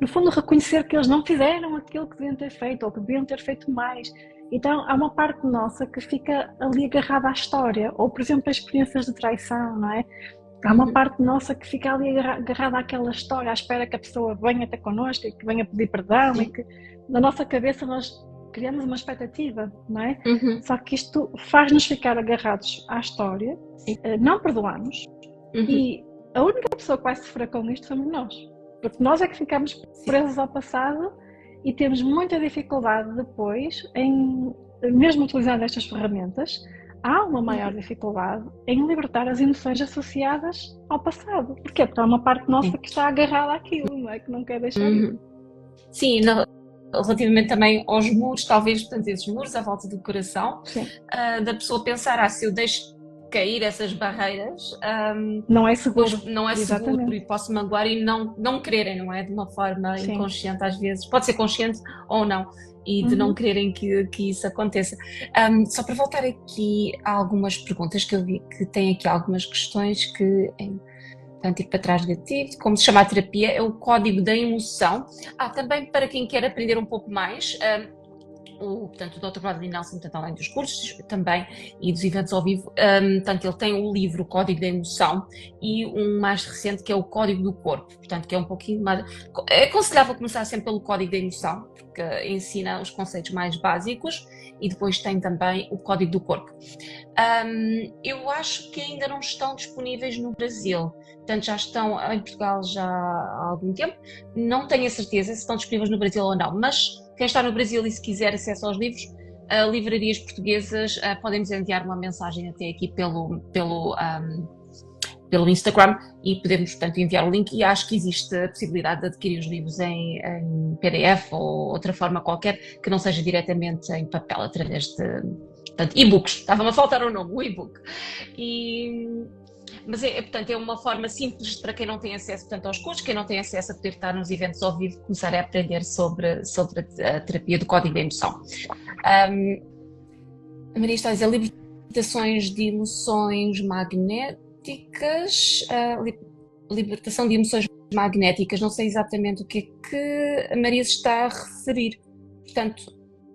no fundo, reconhecer que eles não fizeram aquilo que deviam ter feito, ou que deviam ter feito mais. Então há uma parte nossa que fica ali agarrada à história, ou por exemplo as experiências de traição, não é? Há uma parte nossa que fica ali agarrada àquela história, à espera que a pessoa venha até connosco e que venha pedir perdão, e que na nossa cabeça nós criamos uma expectativa, não é? Só que isto faz-nos ficar agarrados à história, não perdoamos, e a única pessoa que vai sofrer com isto somos nós, porque nós é que ficamos presos ao passado e temos muita dificuldade depois em, mesmo utilizando estas ferramentas, há uma maior dificuldade em libertar as emoções associadas ao passado. Porquê? Porque há uma parte nossa que está agarrada àquilo, não é? Que não quer deixar ir. Sim, relativamente também aos muros, talvez, portanto, esses muros à volta do coração, da pessoa pensar, se eu deixo cair essas barreiras, não é seguro. Não é seguro e posso magoar e não quererem, não é? De uma forma inconsciente às vezes, pode ser consciente ou não, e de não quererem que isso aconteça. Só para voltar aqui a algumas perguntas que eu vi, que tem aqui algumas questões que, portanto, ir para trás negativo, como se chama a terapia, é o código da emoção. Também para quem quer aprender um pouco mais, portanto, o Dr. Bradley Nelson, portanto, além dos cursos também e dos eventos ao vivo, portanto, ele tem um livro, o Código da Emoção, e um mais recente que é o Código do Corpo, portanto, que é um pouquinho mais... É aconselhável começar sempre pelo Código da Emoção, porque ensina os conceitos mais básicos, e depois tem também o Código do Corpo. Eu acho que ainda não estão disponíveis no Brasil, portanto, já estão em Portugal já há algum tempo, não tenho a certeza se estão disponíveis no Brasil ou não, mas quem está no Brasil e se quiser acesso aos livros, livrarias portuguesas podem nos enviar uma mensagem até aqui pelo Instagram e podemos, portanto, enviar o link, e acho que existe a possibilidade de adquirir os livros em PDF ou outra forma qualquer que não seja diretamente em papel, através de, portanto, e-books. Estava-me a faltar o nome, o e-book. Mas portanto, é uma forma simples para quem não tem acesso, portanto, aos cursos, quem não tem acesso a poder estar nos eventos ao vivo, começar a aprender sobre a terapia do código da emoção. A Maria está a dizer libertações de emoções magnéticas, libertação de emoções magnéticas, não sei exatamente o que é que a Maria se está a referir. Portanto,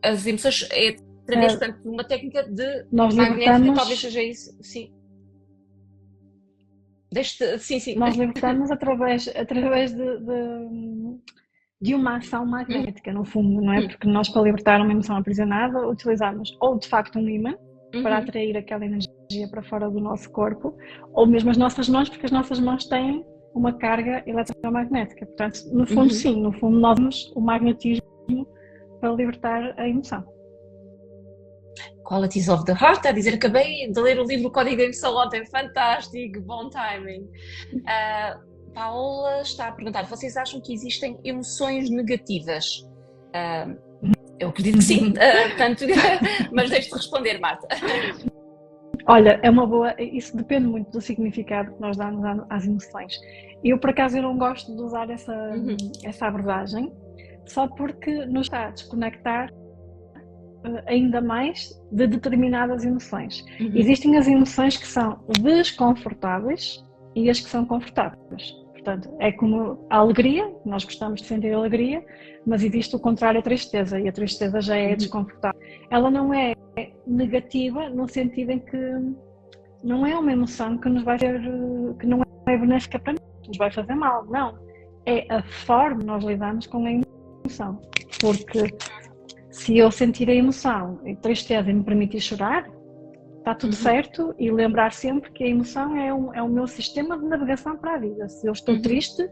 as emoções é através, portanto, de uma técnica de magnética, talvez seja isso, sim. Sim. Nós libertamos através de uma ação magnética, no fundo, não é? Porque nós, para libertar uma emoção aprisionada, utilizamos ou de facto um ímã para atrair aquela energia para fora do nosso corpo, ou mesmo as nossas mãos, porque as nossas mãos têm uma carga eletromagnética. Portanto, no fundo, sim, no fundo nós temos o magnetismo para libertar a emoção. Qualities of the Heart, a dizer, acabei de ler o livro Código da Emoção ontem, fantástico, bom timing. Paula está a perguntar, vocês acham que existem emoções negativas? Eu acredito que sim, mas deixe-te responder, Marta. Olha, é uma boa, isso depende muito do significado que nós damos às emoções. Eu, por acaso, eu não gosto de usar essa abordagem, só porque nos está a desconectar ainda mais de determinadas emoções. Existem as emoções que são desconfortáveis e as que são confortáveis. Portanto, é como a alegria, nós gostamos de sentir alegria, mas existe o contrário, a tristeza, e a tristeza já é desconfortável. Ela não é negativa no sentido em que não é uma emoção que nos vai ser, que não é benéfica para nós, nos vai fazer mal, não. É a forma que nós lidamos com a emoção. Porque se eu sentir a emoção e tristeza e me permitir chorar, está tudo certo, e lembrar sempre que a emoção é o meu sistema de navegação para a vida. Se eu estou triste,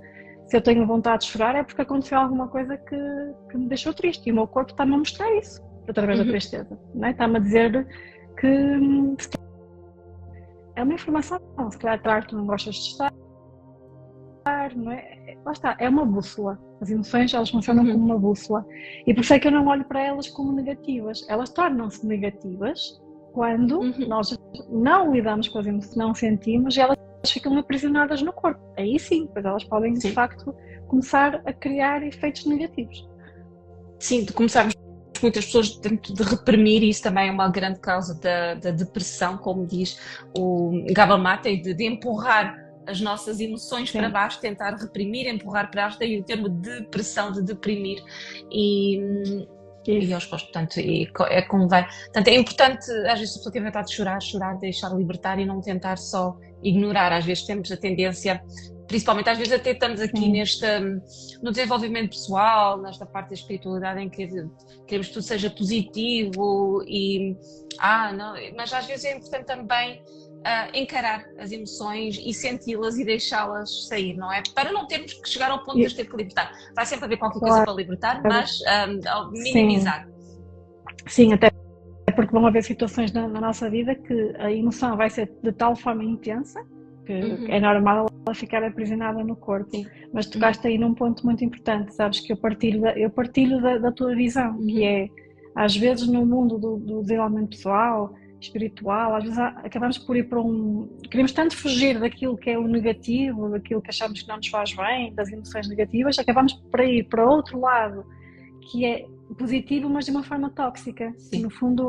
se eu tenho vontade de chorar, é porque aconteceu alguma coisa que me deixou triste, e o meu corpo está-me a mostrar isso, através da tristeza. Não é? Está-me a dizer que é uma informação, se calhar, claro, tu não gostas de estar, não é? Lá está, é uma bússola. As emoções, elas funcionam como uma bússola, e por isso é que eu não olho para elas como negativas. Elas tornam-se negativas quando nós não lidamos com as emoções, não sentimos, e elas ficam aprisionadas no corpo. Aí sim, pois elas podem de facto começar a criar efeitos negativos. Sim, de começarmos muitas pessoas de reprimir, e isso também é uma grande causa da depressão, como diz o Gabor Mate, de empurrar as nossas emoções para baixo, tentar reprimir, empurrar para baixo, daí o termo depressão, de deprimir. E aos poucos, portanto, é como vai. Portanto, é importante, às vezes, a pessoa tem vontade de chorar, deixar libertar e não tentar só ignorar. Às vezes temos a tendência, principalmente às vezes até estamos aqui no desenvolvimento pessoal, nesta parte da espiritualidade em que queremos que tudo seja positivo mas às vezes é importante também encarar as emoções e senti-las e deixá-las sair, não é? Para não termos que chegar ao ponto de as ter que libertar. Vai sempre haver qualquer coisa para libertar, mas minimizar. Sim, até porque vão haver situações na nossa vida que a emoção vai ser de tal forma intensa que é normal ela ficar aprisionada no corpo. Mas tocaste aí num ponto muito importante, sabes, que eu partilho da tua visão, que é, às vezes no mundo do desenvolvimento pessoal, espiritual, às vezes acabamos por ir para queremos tanto fugir daquilo que é o negativo, daquilo que achamos que não nos faz bem, das emoções negativas, acabamos por ir para outro lado, que é positivo, mas de uma forma tóxica. No fundo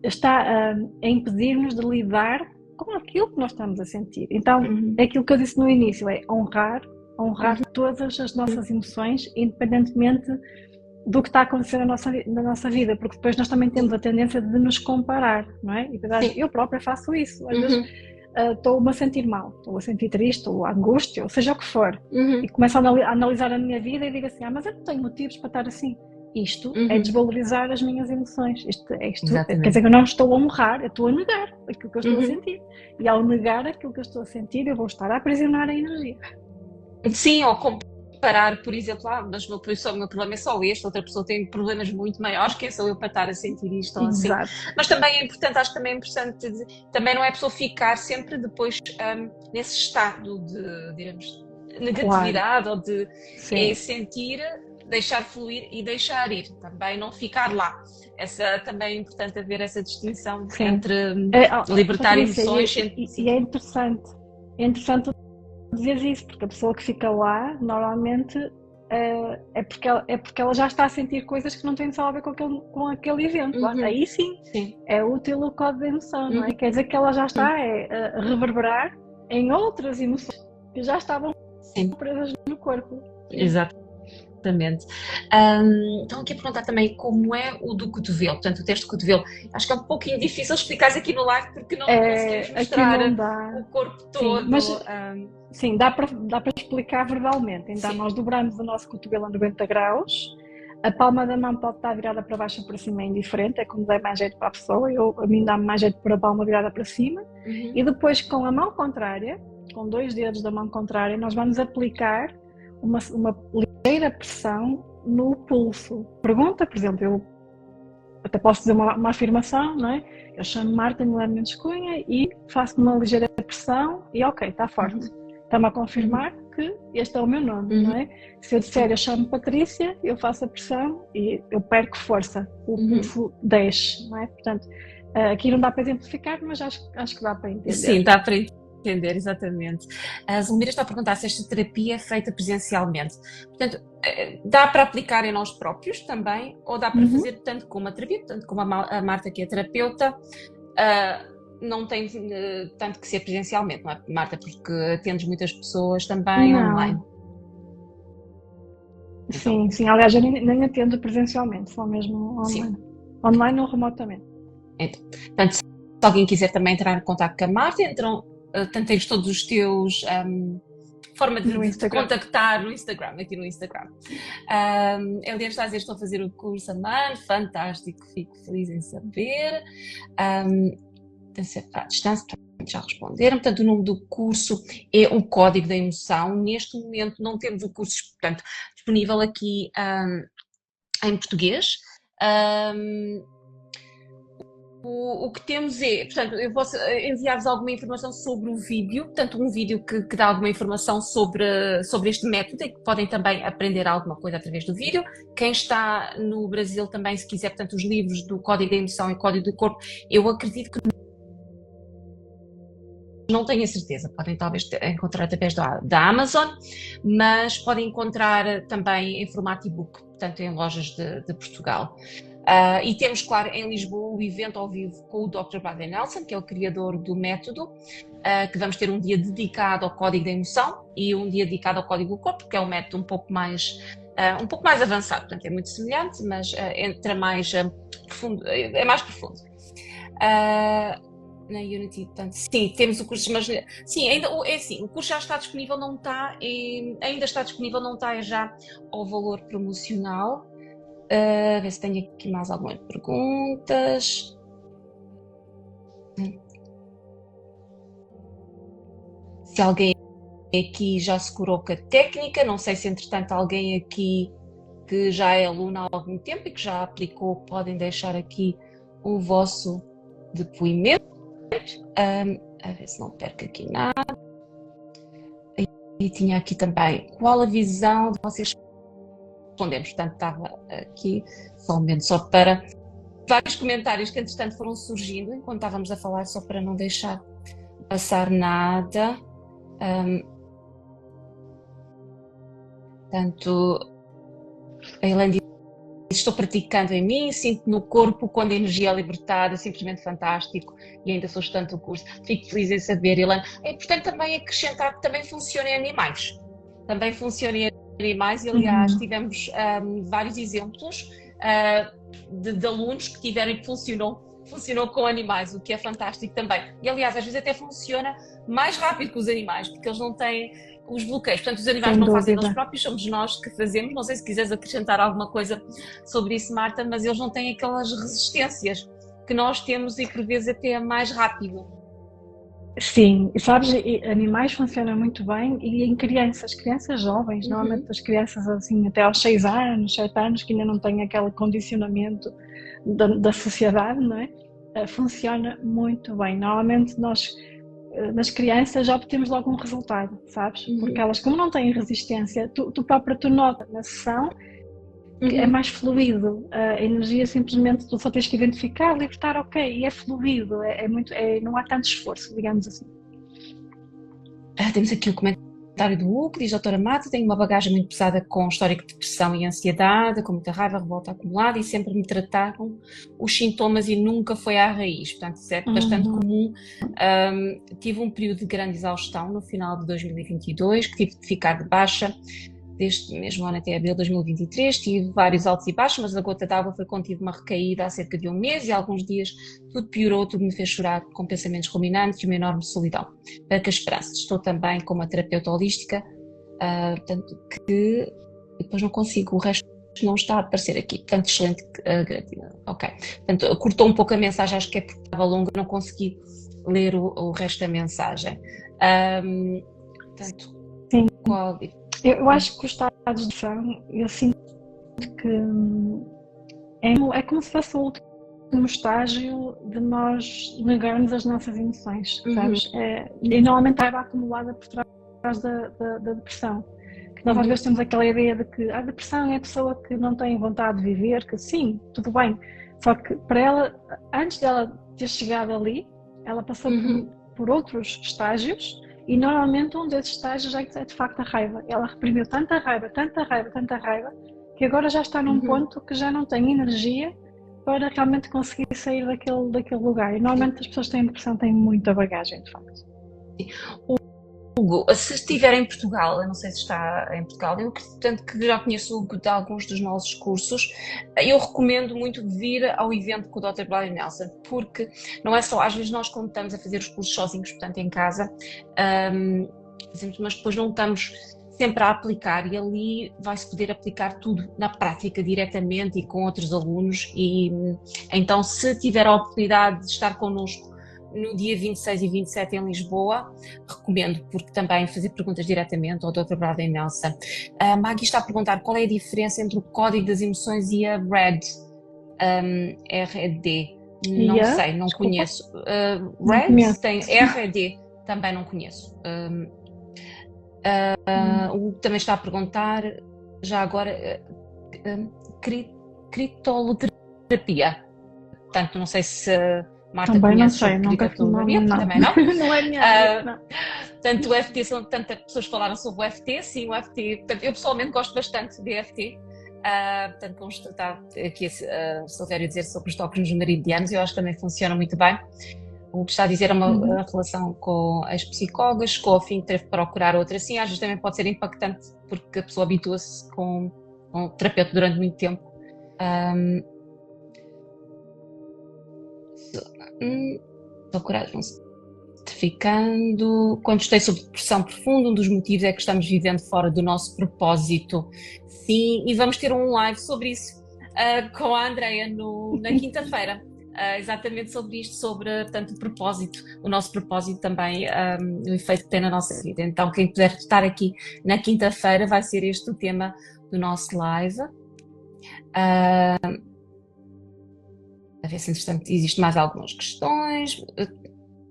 está a impedir-nos de lidar com aquilo que nós estamos a sentir. Então, é aquilo que eu disse no início, é honrar todas as nossas emoções, independentemente do que está a acontecer na nossa vida, porque depois nós também temos a tendência de nos comparar, não é? E verdade, eu própria faço isso, às vezes estou-me a sentir mal, estou a sentir triste, ou angústia, ou seja o que for, e começo a analisar a minha vida e digo assim, mas eu não tenho motivos para estar assim. Isto é desvalorizar as minhas emoções, isto quer dizer que eu não estou a honrar, eu estou a negar aquilo que eu estou a sentir, e ao negar aquilo que eu estou a sentir, eu vou estar a aprisionar a energia. Sim, ou comparar, por exemplo, mas o meu problema é só este, outra pessoa tem problemas muito maiores, quem sou eu para estar a sentir isto ou assim. Mas também é importante, acho que também é importante, também não é a pessoa ficar sempre depois nesse estado de, digamos, negatividade, ou de sentir, deixar fluir e deixar ir, também não ficar lá. Também é importante haver essa distinção entre libertar emoções. E é interessante dizer isso, porque a pessoa que fica lá, normalmente, é porque ela já está a sentir coisas que não têm só a ver com aquele evento. Aí sim, é útil o código da emoção, não é? Quer dizer que ela já está a reverberar em outras emoções que já estavam presas no corpo. Exatamente. Então aqui a perguntar também como é o do cotovelo, portanto o teste do cotovelo. Acho que é um pouquinho difícil explicar aqui no live porque não conseguimos mostrar o corpo todo. Sim, dá para explicar verbalmente. Então nós dobramos o nosso cotovelo a 90 graus, a palma da mão pode estar virada para baixo ou para cima, é indiferente, é como dá mais jeito para a pessoa, a mim dá-me mais jeito por a palma virada para cima, e depois com a mão contrária, com 2 dedos da mão contrária, nós vamos aplicar uma ligeira pressão no pulso. Pergunta, por exemplo, eu até posso dizer uma afirmação, não é? Eu chamo Marta Milano Mendes Cunha e faço uma ligeira pressão e ok, está forte. Está-me a confirmar que este é o meu nome, não é? Se eu disser eu chamo Patrícia, eu faço a pressão e eu perco força, o pulso desce, não é? Portanto, aqui não dá para exemplificar, mas acho que dá para entender. Sim, dá para entender, exatamente. A Zulmira está a perguntar se esta terapia é feita presencialmente. Portanto, dá para aplicar em nós próprios também, ou dá para fazer tanto como a terapia, tanto como a Marta, que é terapeuta, não tem tanto que ser presencialmente, não é, Marta? Porque atendes muitas pessoas também online. Sim, sim. Aliás, eu nem atendo presencialmente, só mesmo online. Sim. Online ou remotamente. Então, portanto, se alguém quiser também entrar em contato com a Marta, tanto tens todos os teus forma de te contactar no Instagram, aqui no Instagram. Eliane está a dizer, estou a fazer o curso, mano, fantástico, fico feliz em saber. Tem que ser à distância, já responderam. Portanto, o nome do curso é o Código da Emoção. Neste momento não temos o curso, portanto, disponível aqui em português. O que temos é, portanto, eu posso enviar-vos alguma informação sobre o vídeo, portanto, um vídeo que dá alguma informação sobre este método e que podem também aprender alguma coisa através do vídeo. Quem está no Brasil também, se quiser, portanto, os livros do Código da Emoção e Código do Corpo, eu acredito que não tenho a certeza, podem talvez encontrar através da Amazon, mas podem encontrar também em formato e-book, portanto, em lojas de Portugal. E temos, claro, em Lisboa o evento ao vivo com o Dr. Baden Nelson, que é o criador do método, que vamos ter um dia dedicado ao Código da Emoção e um dia dedicado ao Código do Corpo, que é um método um pouco mais avançado, portanto é muito semelhante, mas entra mais profundo, é mais profundo. Na Unity, portanto, sim, temos o curso, mas sim, ainda é assim, o curso já está disponível, não está, ainda está disponível, não está já ao valor promocional. Ver se tenho aqui mais algumas perguntas. Se alguém aqui já se curou com a técnica, não sei se entretanto alguém aqui que já é aluno há algum tempo e que já aplicou, podem deixar aqui o vosso depoimento. A ver se não perco aqui nada. E tinha aqui também, qual a visão de vocês? Respondemos, portanto estava aqui só um momento, só para vários comentários que entretanto foram surgindo enquanto estávamos a falar, só para não deixar passar nada. Portanto, a Elaine diz, estou praticando em mim, sinto no corpo quando a energia é libertada, simplesmente fantástico, e ainda sou estudante do curso. Fico feliz em saber, Elaine. É importante também acrescentar que também funciona em animais. Também funciona em animais, e aliás tivemos vários exemplos de alunos que tiveram e que funcionou com animais, o que é fantástico também. E aliás, às vezes até funciona mais rápido que os animais, porque eles não têm os bloqueios. Portanto, os animais não fazem eles próprios, somos nós que fazemos. Não sei se quiseres acrescentar alguma coisa sobre isso, Marta, mas eles não têm aquelas resistências que nós temos e que por vezes até é mais rápido. Sim, sabes, animais funcionam muito bem e em crianças jovens, normalmente as crianças assim até aos 6 anos, 7 anos, que ainda não têm aquele condicionamento da sociedade, não é? Funciona muito bem. Normalmente nós, nas crianças, já obtemos logo um resultado, sabes? Porque elas, como não têm resistência, tu própria notas na sessão que é mais fluido, a energia simplesmente tu só tens que identificar, libertar, ok, e é fluido, não há tanto esforço, digamos assim. Temos aqui o comentário do Hugo, diz: doutora Mata, tenho uma bagagem muito pesada com histórico de depressão e ansiedade, com muita raiva, revolta acumulada, e sempre me trataram os sintomas e nunca foi à raiz, portanto isso é bastante comum. Tive um período de grande exaustão no final de 2022, que tive de ficar de baixa. Deste mesmo ano até abril de 2023, tive vários altos e baixos, mas a gota d'água foi quando tive uma recaída há cerca de um mês e há alguns dias tudo piorou, tudo me fez chorar com pensamentos ruminantes e uma enorme solidão. Perca a esperança. Estou também com uma terapeuta holística, portanto que depois não consigo o resto não está a aparecer aqui. Portanto, excelente. Ok. Portanto, cortou um pouco a mensagem, acho que é porque estava longa, não consegui ler o resto da mensagem. Portanto, Sim. código. Eu acho que os estados de depressão, eu sinto que é como se fosse o último estágio de nós negarmos as nossas emoções, sabes? E normalmente a raiva acumulada por trás da depressão. Que nós às vezes temos aquela ideia de que a depressão é a pessoa que não tem vontade de viver, que sim, tudo bem, só que para ela, antes dela ter chegado ali, ela passou por outros estágios e normalmente um desses estágios é de facto a raiva. Ela reprimiu tanta raiva, que agora já está num ponto que já não tem energia para realmente conseguir sair daquele lugar. E normalmente as pessoas que têm depressão têm muita bagagem, de facto. Hugo, se estiver em Portugal, eu não sei se está em Portugal, eu portanto que já conheço o Hugo de alguns dos nossos cursos, eu recomendo muito vir ao evento com o Dr. Brian Nelson, porque não é só, às vezes nós quando estamos a fazer os cursos sozinhos, portanto em casa, mas depois não estamos sempre a aplicar, e ali vai-se poder aplicar tudo na prática diretamente e com outros alunos, e então se tiver a oportunidade de estar connosco no dia 26 e 27 em Lisboa, recomendo, porque também fazer perguntas diretamente ao Dr. Brian Nelson. A Maggie está a perguntar qual é a diferença entre o Código das Emoções e a RED. RED. Não sei, não conheço. RED tem RED, também não conheço. O também está a perguntar, já agora, critoloterapia. Portanto, não sei se Marta também conhece, não sei, nunca também não? Não é minha área, não. Portanto, o EFT, tantas pessoas falaram sobre o EFT, sim, o EFT, portanto, eu pessoalmente gosto bastante de EFT, portanto, como está aqui a Silvério dizer sobre os toques nos meridianos, eu acho que também funciona muito bem. O que está a dizer é uma relação com as psicólogas, com o fim de ter de procurar outra, sim, às vezes também pode ser impactante, porque a pessoa habitua-se com o terapeuta durante muito tempo. Procurar, certificando. Quando estei sob depressão profunda, um dos motivos é que estamos vivendo fora do nosso propósito. Sim, e vamos ter um live sobre isso com a Andreia na quinta-feira. Exatamente sobre isto, sobre, portanto, o propósito, o nosso propósito também, o efeito que tem na nossa vida. Então, quem puder estar aqui na quinta-feira, vai ser este o tema do nosso live. A ver se, entretanto, existem mais algumas questões.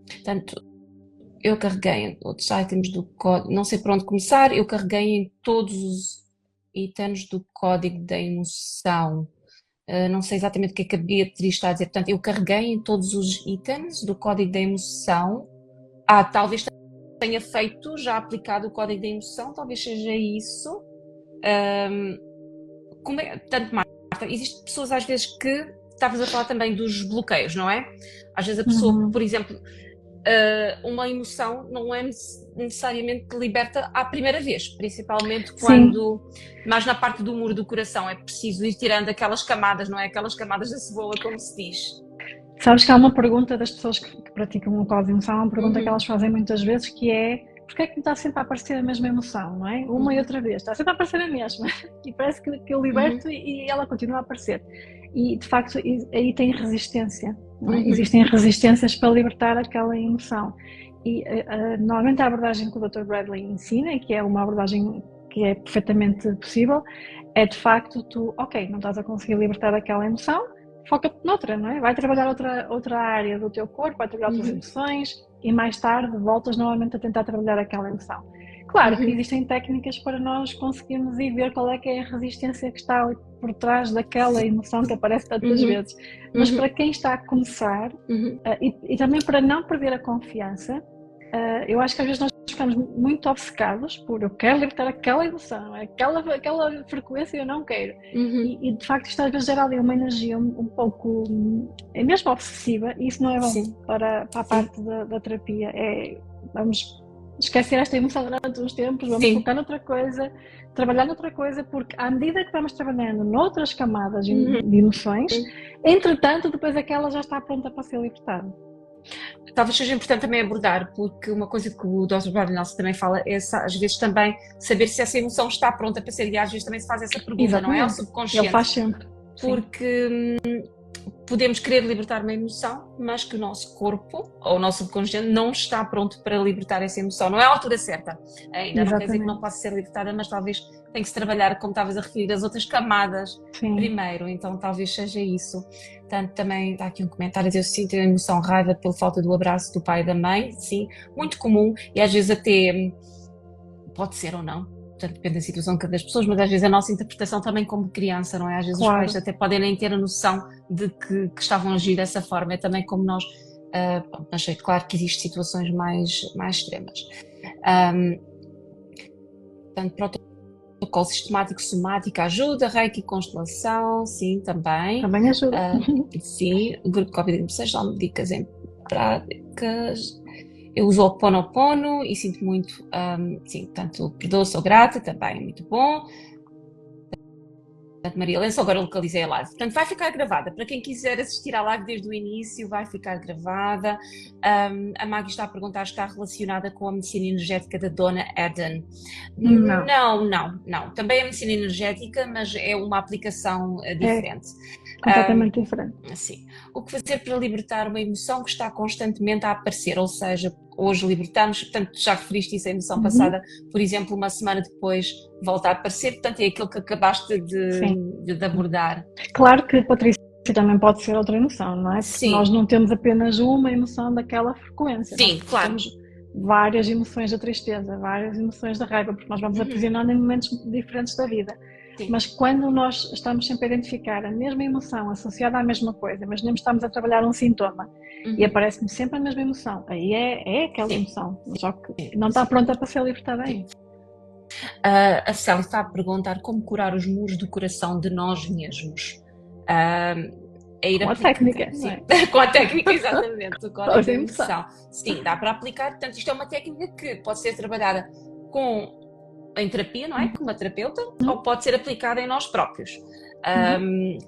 Portanto, eu carreguei em outros itens do código, não sei por onde começar, eu carreguei em todos os itens do código da emoção. Não sei exatamente o que é que a Beatriz está a dizer. Portanto, eu carreguei em todos os itens do código da emoção. Talvez tenha feito, já aplicado o código da emoção, talvez seja isso. Portanto, Marta, existem pessoas às vezes que, estavas a falar também dos bloqueios, não é? Às vezes a pessoa, por exemplo, uma emoção não é necessariamente liberta à primeira vez, principalmente quando, mais na parte do muro do coração, é preciso ir tirando aquelas camadas, não é? Aquelas camadas da cebola, como se diz. Sabes que há uma pergunta das pessoas que praticam o código de emoção, uma pergunta que elas fazem muitas vezes, que é: porquê é que me está sempre a aparecer a mesma emoção, não é? Uma e outra vez, está sempre a aparecer a mesma, e parece que eu liberto e ela continua a aparecer. E, de facto, aí tem resistência. Não é? Existem resistências para libertar aquela emoção. E, normalmente, a abordagem que o Dr. Bradley ensina, e que é uma abordagem que é perfeitamente possível, é, de facto, não estás a conseguir libertar aquela emoção, foca-te noutra, não é? Vai trabalhar outra área do teu corpo, vai trabalhar outras emoções, e mais tarde voltas novamente a tentar trabalhar aquela emoção. Claro que existem técnicas para nós conseguirmos ir ver qual é que é a resistência que está por trás daquela emoção que aparece tantas vezes. Mas para quem está a começar, e também para não perder a confiança, eu acho que às vezes nós ficamos muito obcecados por eu quero libertar aquela emoção, aquela frequência eu não quero. E de facto isto às vezes gera ali uma energia um pouco, é mesmo obsessiva, e isso não é bom para a parte da terapia. Vamos esquecer esta emoção durante uns tempos, vamos focar noutra coisa, trabalhar noutra coisa, porque à medida que vamos trabalhando noutras camadas de emoções, entretanto depois aquela já está pronta para ser libertada. talvez seja importante também abordar, porque uma coisa que o Dr. Brian Nelson também fala é, às vezes, também saber se essa emoção está pronta para ser, e às vezes também se faz essa pergunta, não é? Ao Exatamente. Ele subconsciente. faz sempre. Sim. Porque podemos querer libertar uma emoção, mas que o nosso corpo, ou o nosso subconsciente, não está pronto para libertar essa emoção. Não é a altura certa ainda, não quer dizer que não possa ser libertada, mas talvez tem que se trabalhar, como estavas a referir, as outras camadas primeiro, então talvez seja isso. Portanto, também dá aqui um comentário, eu sinto a emoção raiva pela falta do abraço do pai e da mãe, sim, muito comum, e às vezes até pode ser ou não. Portanto, depende da situação de cada pessoa, mas às vezes a nossa interpretação também como criança, não é? Às vezes os pais até podem nem ter a noção de que estavam a agir dessa forma, é também como nós, mas é claro que existem situações mais extremas. Portanto, protocolo sistemático, somático ajuda, reiki, constelação, sim, também. Também ajuda. Sim, o grupo Covid-16 dá-me dicas em práticas. Eu uso o Ho'oponopono e sinto muito, sim, tanto perdoo, sou grata, também é muito bom. Portanto, Maria Lenço, agora localizei a live. Portanto, vai ficar gravada. Para quem quiser assistir à live desde o início, vai ficar gravada. A Maggie está a perguntar se está relacionada com a medicina energética da Dona Eden. Não. Também é medicina energética, mas é uma aplicação diferente. Completamente diferente. Sim. O que fazer para libertar uma emoção que está constantemente a aparecer? Ou seja, hoje libertamos, portanto, já referiste isso à emoção passada, por exemplo, uma semana depois volta a aparecer, portanto, é aquilo que acabaste de abordar. Claro que, Patrícia, também pode ser outra emoção, não é? Porque Sim. Nós não temos apenas uma emoção daquela frequência. Sim, nós claro. Temos várias emoções da tristeza, várias emoções da raiva, porque nós vamos aprisionando em momentos diferentes da vida. Sim. Mas quando nós estamos sempre a identificar a mesma emoção associada à mesma coisa, imaginemos que estamos a trabalhar um sintoma e aparece-me sempre a mesma emoção, aí é aquela emoção, só que não está pronta para ser libertada ainda. A Célia está a perguntar como curar os muros do coração de nós mesmos. Com a técnica. Sim, com a técnica, exatamente. Com a emoção. Sim, dá para aplicar. Portanto, isto é uma técnica que pode ser trabalhada em terapia, não é? Com uma terapeuta, ou pode ser aplicada em nós próprios.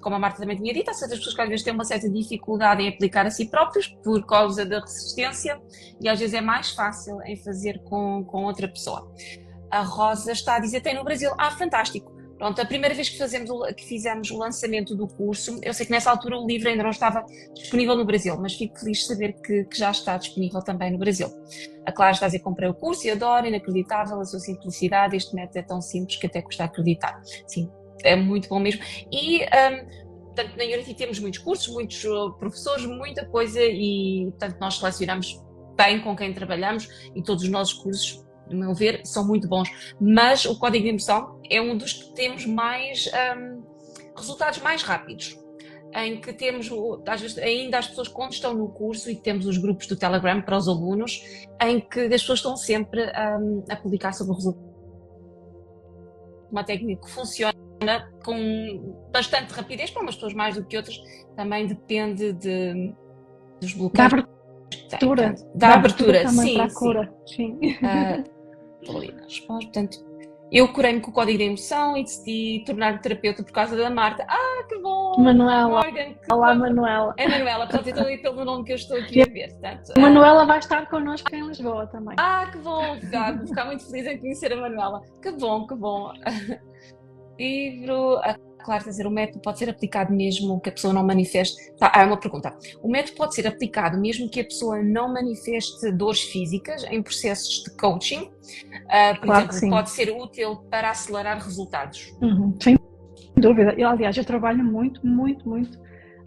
Como a Marta também tinha dito, há certas pessoas que às vezes têm uma certa dificuldade em aplicar a si próprios por causa da resistência e às vezes é mais fácil em fazer com outra pessoa. A Rosa está a dizer, tem no Brasil. Fantástico. Pronto, a primeira vez que fizemos o lançamento do curso, eu sei que nessa altura o livro ainda não estava disponível no Brasil, mas fico feliz de saber que já está disponível também no Brasil. A Clara está a dizer, comprei o curso e adoro, inacreditável a sua simplicidade, este método é tão simples que até custa acreditar. Sim, é muito bom mesmo. E, portanto, na Unity temos muitos cursos, muitos professores, muita coisa e, portanto, nós selecionamos bem com quem trabalhamos e todos os nossos cursos, no meu ver, são muito bons, mas o código de emoção é um dos que temos mais resultados mais rápidos, em que temos, às vezes, ainda as pessoas quando estão no curso e temos os grupos do Telegram para os alunos, em que as pessoas estão sempre a publicar sobre o resultado. Uma técnica que funciona com bastante rapidez, para umas pessoas mais do que outras, também depende dos bloqueios. Da abertura também sim, para a cura. Sim. Portanto, eu curei-me com o código de emoção e decidi tornar-me terapeuta por causa da Marta. Que bom! Manuela. Morgan, Olá, Manuela. É Manuela, portanto, eu estou aí pelo nome que eu estou aqui a ver. Portanto, Manuela vai estar connosco em Lisboa também. Que bom! Vou ficar muito feliz em conhecer a Manuela. Que bom! Livro. Claro, quer dizer, o método pode ser aplicado mesmo que a pessoa não manifeste. É uma pergunta. O método pode ser aplicado mesmo que a pessoa não manifeste dores físicas em processos de coaching. Por exemplo, pode ser útil para acelerar resultados. Sem dúvida. Aliás, eu trabalho muito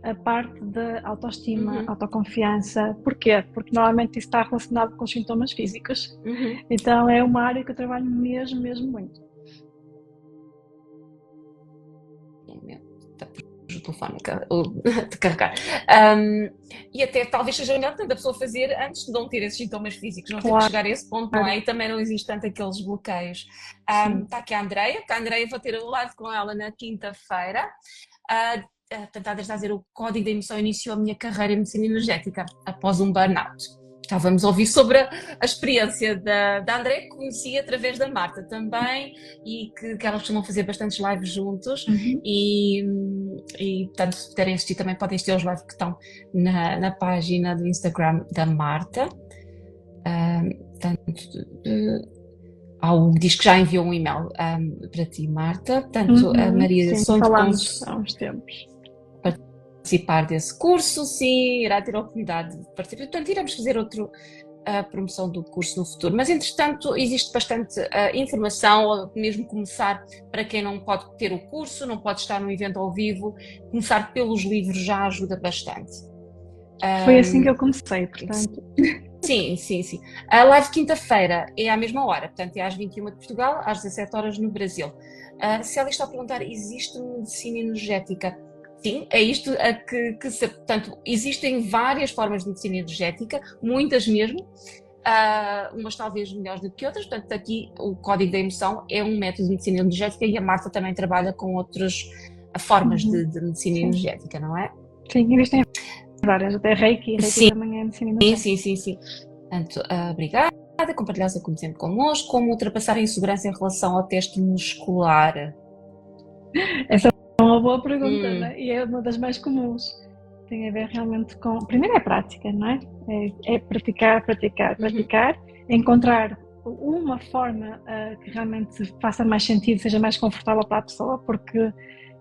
a parte da autoestima, autoconfiança. Porquê? Porque normalmente isso está relacionado com os sintomas físicos. Então é uma área que eu trabalho mesmo muito. O telefone de carregar. E até talvez seja melhor a pessoa fazer antes de não ter esses sintomas físicos, não ter que chegar a esse ponto, não é? E também não existe tanto aqueles bloqueios. Está aqui a Andreia, vou ter o live com ela na quinta-feira. Portanto, a dizer, o código da emoção iniciou a minha carreira em medicina energética após um burnout. Estávamos a ouvir sobre a experiência da André, que conheci através da Marta também, e que elas costumam fazer bastantes lives juntos, e portanto, se puderem assistir também podem assistir aos lives que estão na página do Instagram da Marta. Há o que diz que já enviou um e-mail para ti, Marta. Portanto, a Maria sim, falámos há uns tempos. Participar desse curso, sim, irá ter a oportunidade de participar. Portanto, iremos fazer a promoção do curso no futuro. Mas, entretanto, existe bastante informação, ou mesmo começar, para quem não pode ter o curso, não pode estar num evento ao vivo, começar pelos livros já ajuda bastante. Foi assim que eu comecei, portanto. Sim. A live quinta-feira é à mesma hora, portanto é às 21h de Portugal, às 17h no Brasil. Se ela está a perguntar, existe medicina energética? Sim, é isto portanto, existem várias formas de medicina energética, muitas mesmo, umas talvez melhores do que outras, portanto aqui o código da emoção é um método de medicina energética e a Marta também trabalha com outras formas de medicina energética, não é? Sim, existem várias, até Reiki também é medicina energética. Sim. Portanto, obrigada, compartilhar o seu conhecimento connosco, como ultrapassar a insegurança em relação ao teste muscular? Essa é uma boa pergunta, não é? E é uma das mais comuns. Tem a ver realmente com... Primeiro é prática, não é? É praticar, encontrar uma forma que realmente faça mais sentido, seja mais confortável para a pessoa, porque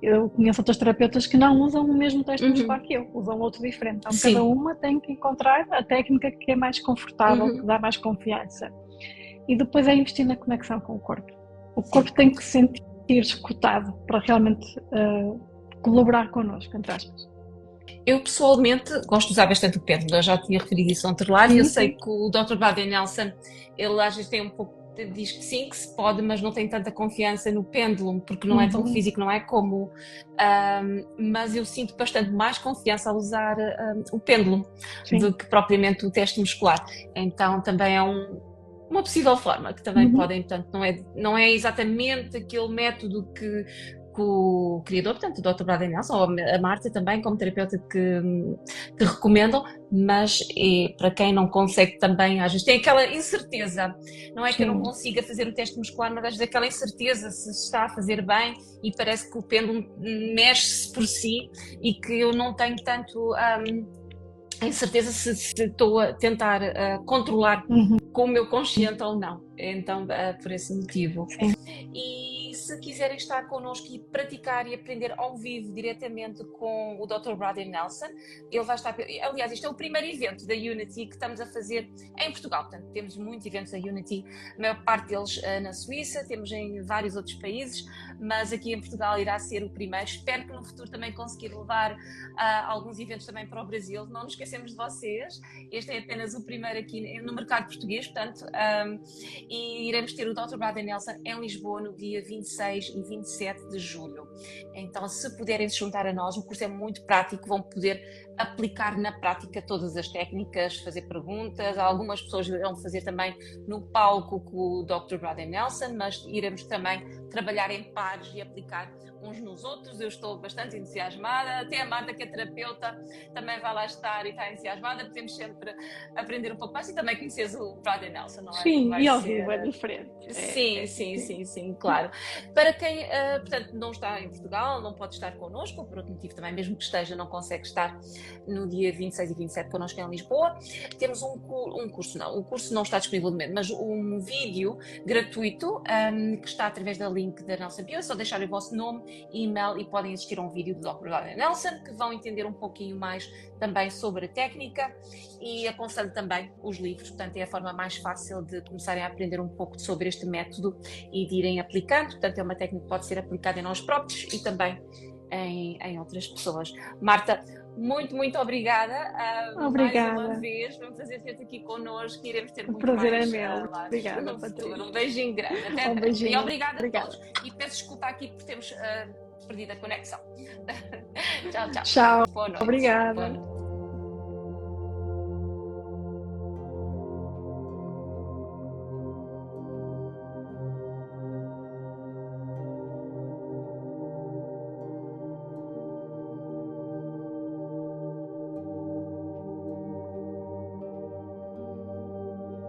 eu conheço outros terapeutas que não usam o mesmo teste muscular que eu, usam outro diferente. Então, cada uma tem que encontrar a técnica que é mais confortável, que dá mais confiança. E depois é investir na conexão com o corpo. O corpo tem que se sentir escutado para realmente colaborar connosco, entre aspas. Eu pessoalmente gosto de usar bastante o pêndulo, eu já tinha referido isso ontem lá, e eu sei que o Dr. Baden Nelson, ele às vezes tem um pouco, diz que sim, que se pode, mas não tem tanta confiança no pêndulo, porque não é tão físico, não é como... mas eu sinto bastante mais confiança ao usar o pêndulo do que propriamente o teste muscular. Então também é uma possível forma que também podem, portanto, não é exatamente aquele método que o criador, portanto, o Dr. Baden Nelson, ou a Marta também, como terapeuta que recomendam, mas para quem não consegue também, às vezes tem aquela incerteza, não é que eu não consiga fazer o teste muscular, mas às vezes aquela incerteza se está a fazer bem e parece que o pêndulo mexe-se por si e que eu não tenho tanto a incerteza se estou a tentar controlar com o meu consciente ou não. Então, por esse motivo. E se quiserem estar connosco e praticar e aprender ao vivo diretamente com o Dr. Baden Nelson, ele vai estar... Aliás, este é o primeiro evento da Unity que estamos a fazer em Portugal. Portanto, temos muitos eventos da Unity, a maior parte deles na Suíça, temos em vários outros países, mas aqui em Portugal irá ser o primeiro. Espero que no futuro também conseguir levar alguns eventos também para o Brasil. Não nos esquecemos de vocês. Este é apenas o primeiro aqui no mercado português, portanto... e iremos ter o Dr. Baden Nelson em Lisboa no dia 26 e 27 de julho. Então, se puderem se juntar a nós, o curso é muito prático, vão poder aplicar na prática todas as técnicas, fazer perguntas. Algumas pessoas irão fazer também no palco com o Dr. Baden Nelson, mas iremos também trabalhar em pares e aplicar uns nos outros. Eu estou bastante entusiasmada, até a Marta, que é terapeuta, também vai lá estar e está entusiasmada. Podemos sempre aprender um pouco mais e também conheces o Baden Nelson, não é? Sim, e ao vivo é diferente. Sim, claro. Para quem, portanto, não está em Portugal, não pode estar connosco, ou por outro motivo também, mesmo que esteja, não consegue estar no dia 26 e 27 connosco em Lisboa, temos o curso não está disponível no momento, mas um vídeo gratuito que está através da link da nossa bio. É só deixar o vosso nome, e-mail e podem assistir a um vídeo do Dr. Baden Nelson, que vão entender um pouquinho mais também sobre a técnica, e aconselho também os livros. Portanto, é a forma mais fácil de começarem a aprender um pouco sobre este método e de irem aplicando. Portanto, é uma técnica que pode ser aplicada em nós próprios e também em outras pessoas. Marta, muito obrigada. Obrigada. Mais uma vez, vamos fazer ter aqui connosco e iremos ter muito prazer mais. É meu. Obrigada, Patrícia. Um beijinho grande. Até um beijinho. E obrigada a todos. E peço desculpa aqui por termos perdido a conexão. Tchau. Tchau. Boa noite. Obrigada. Boa noite.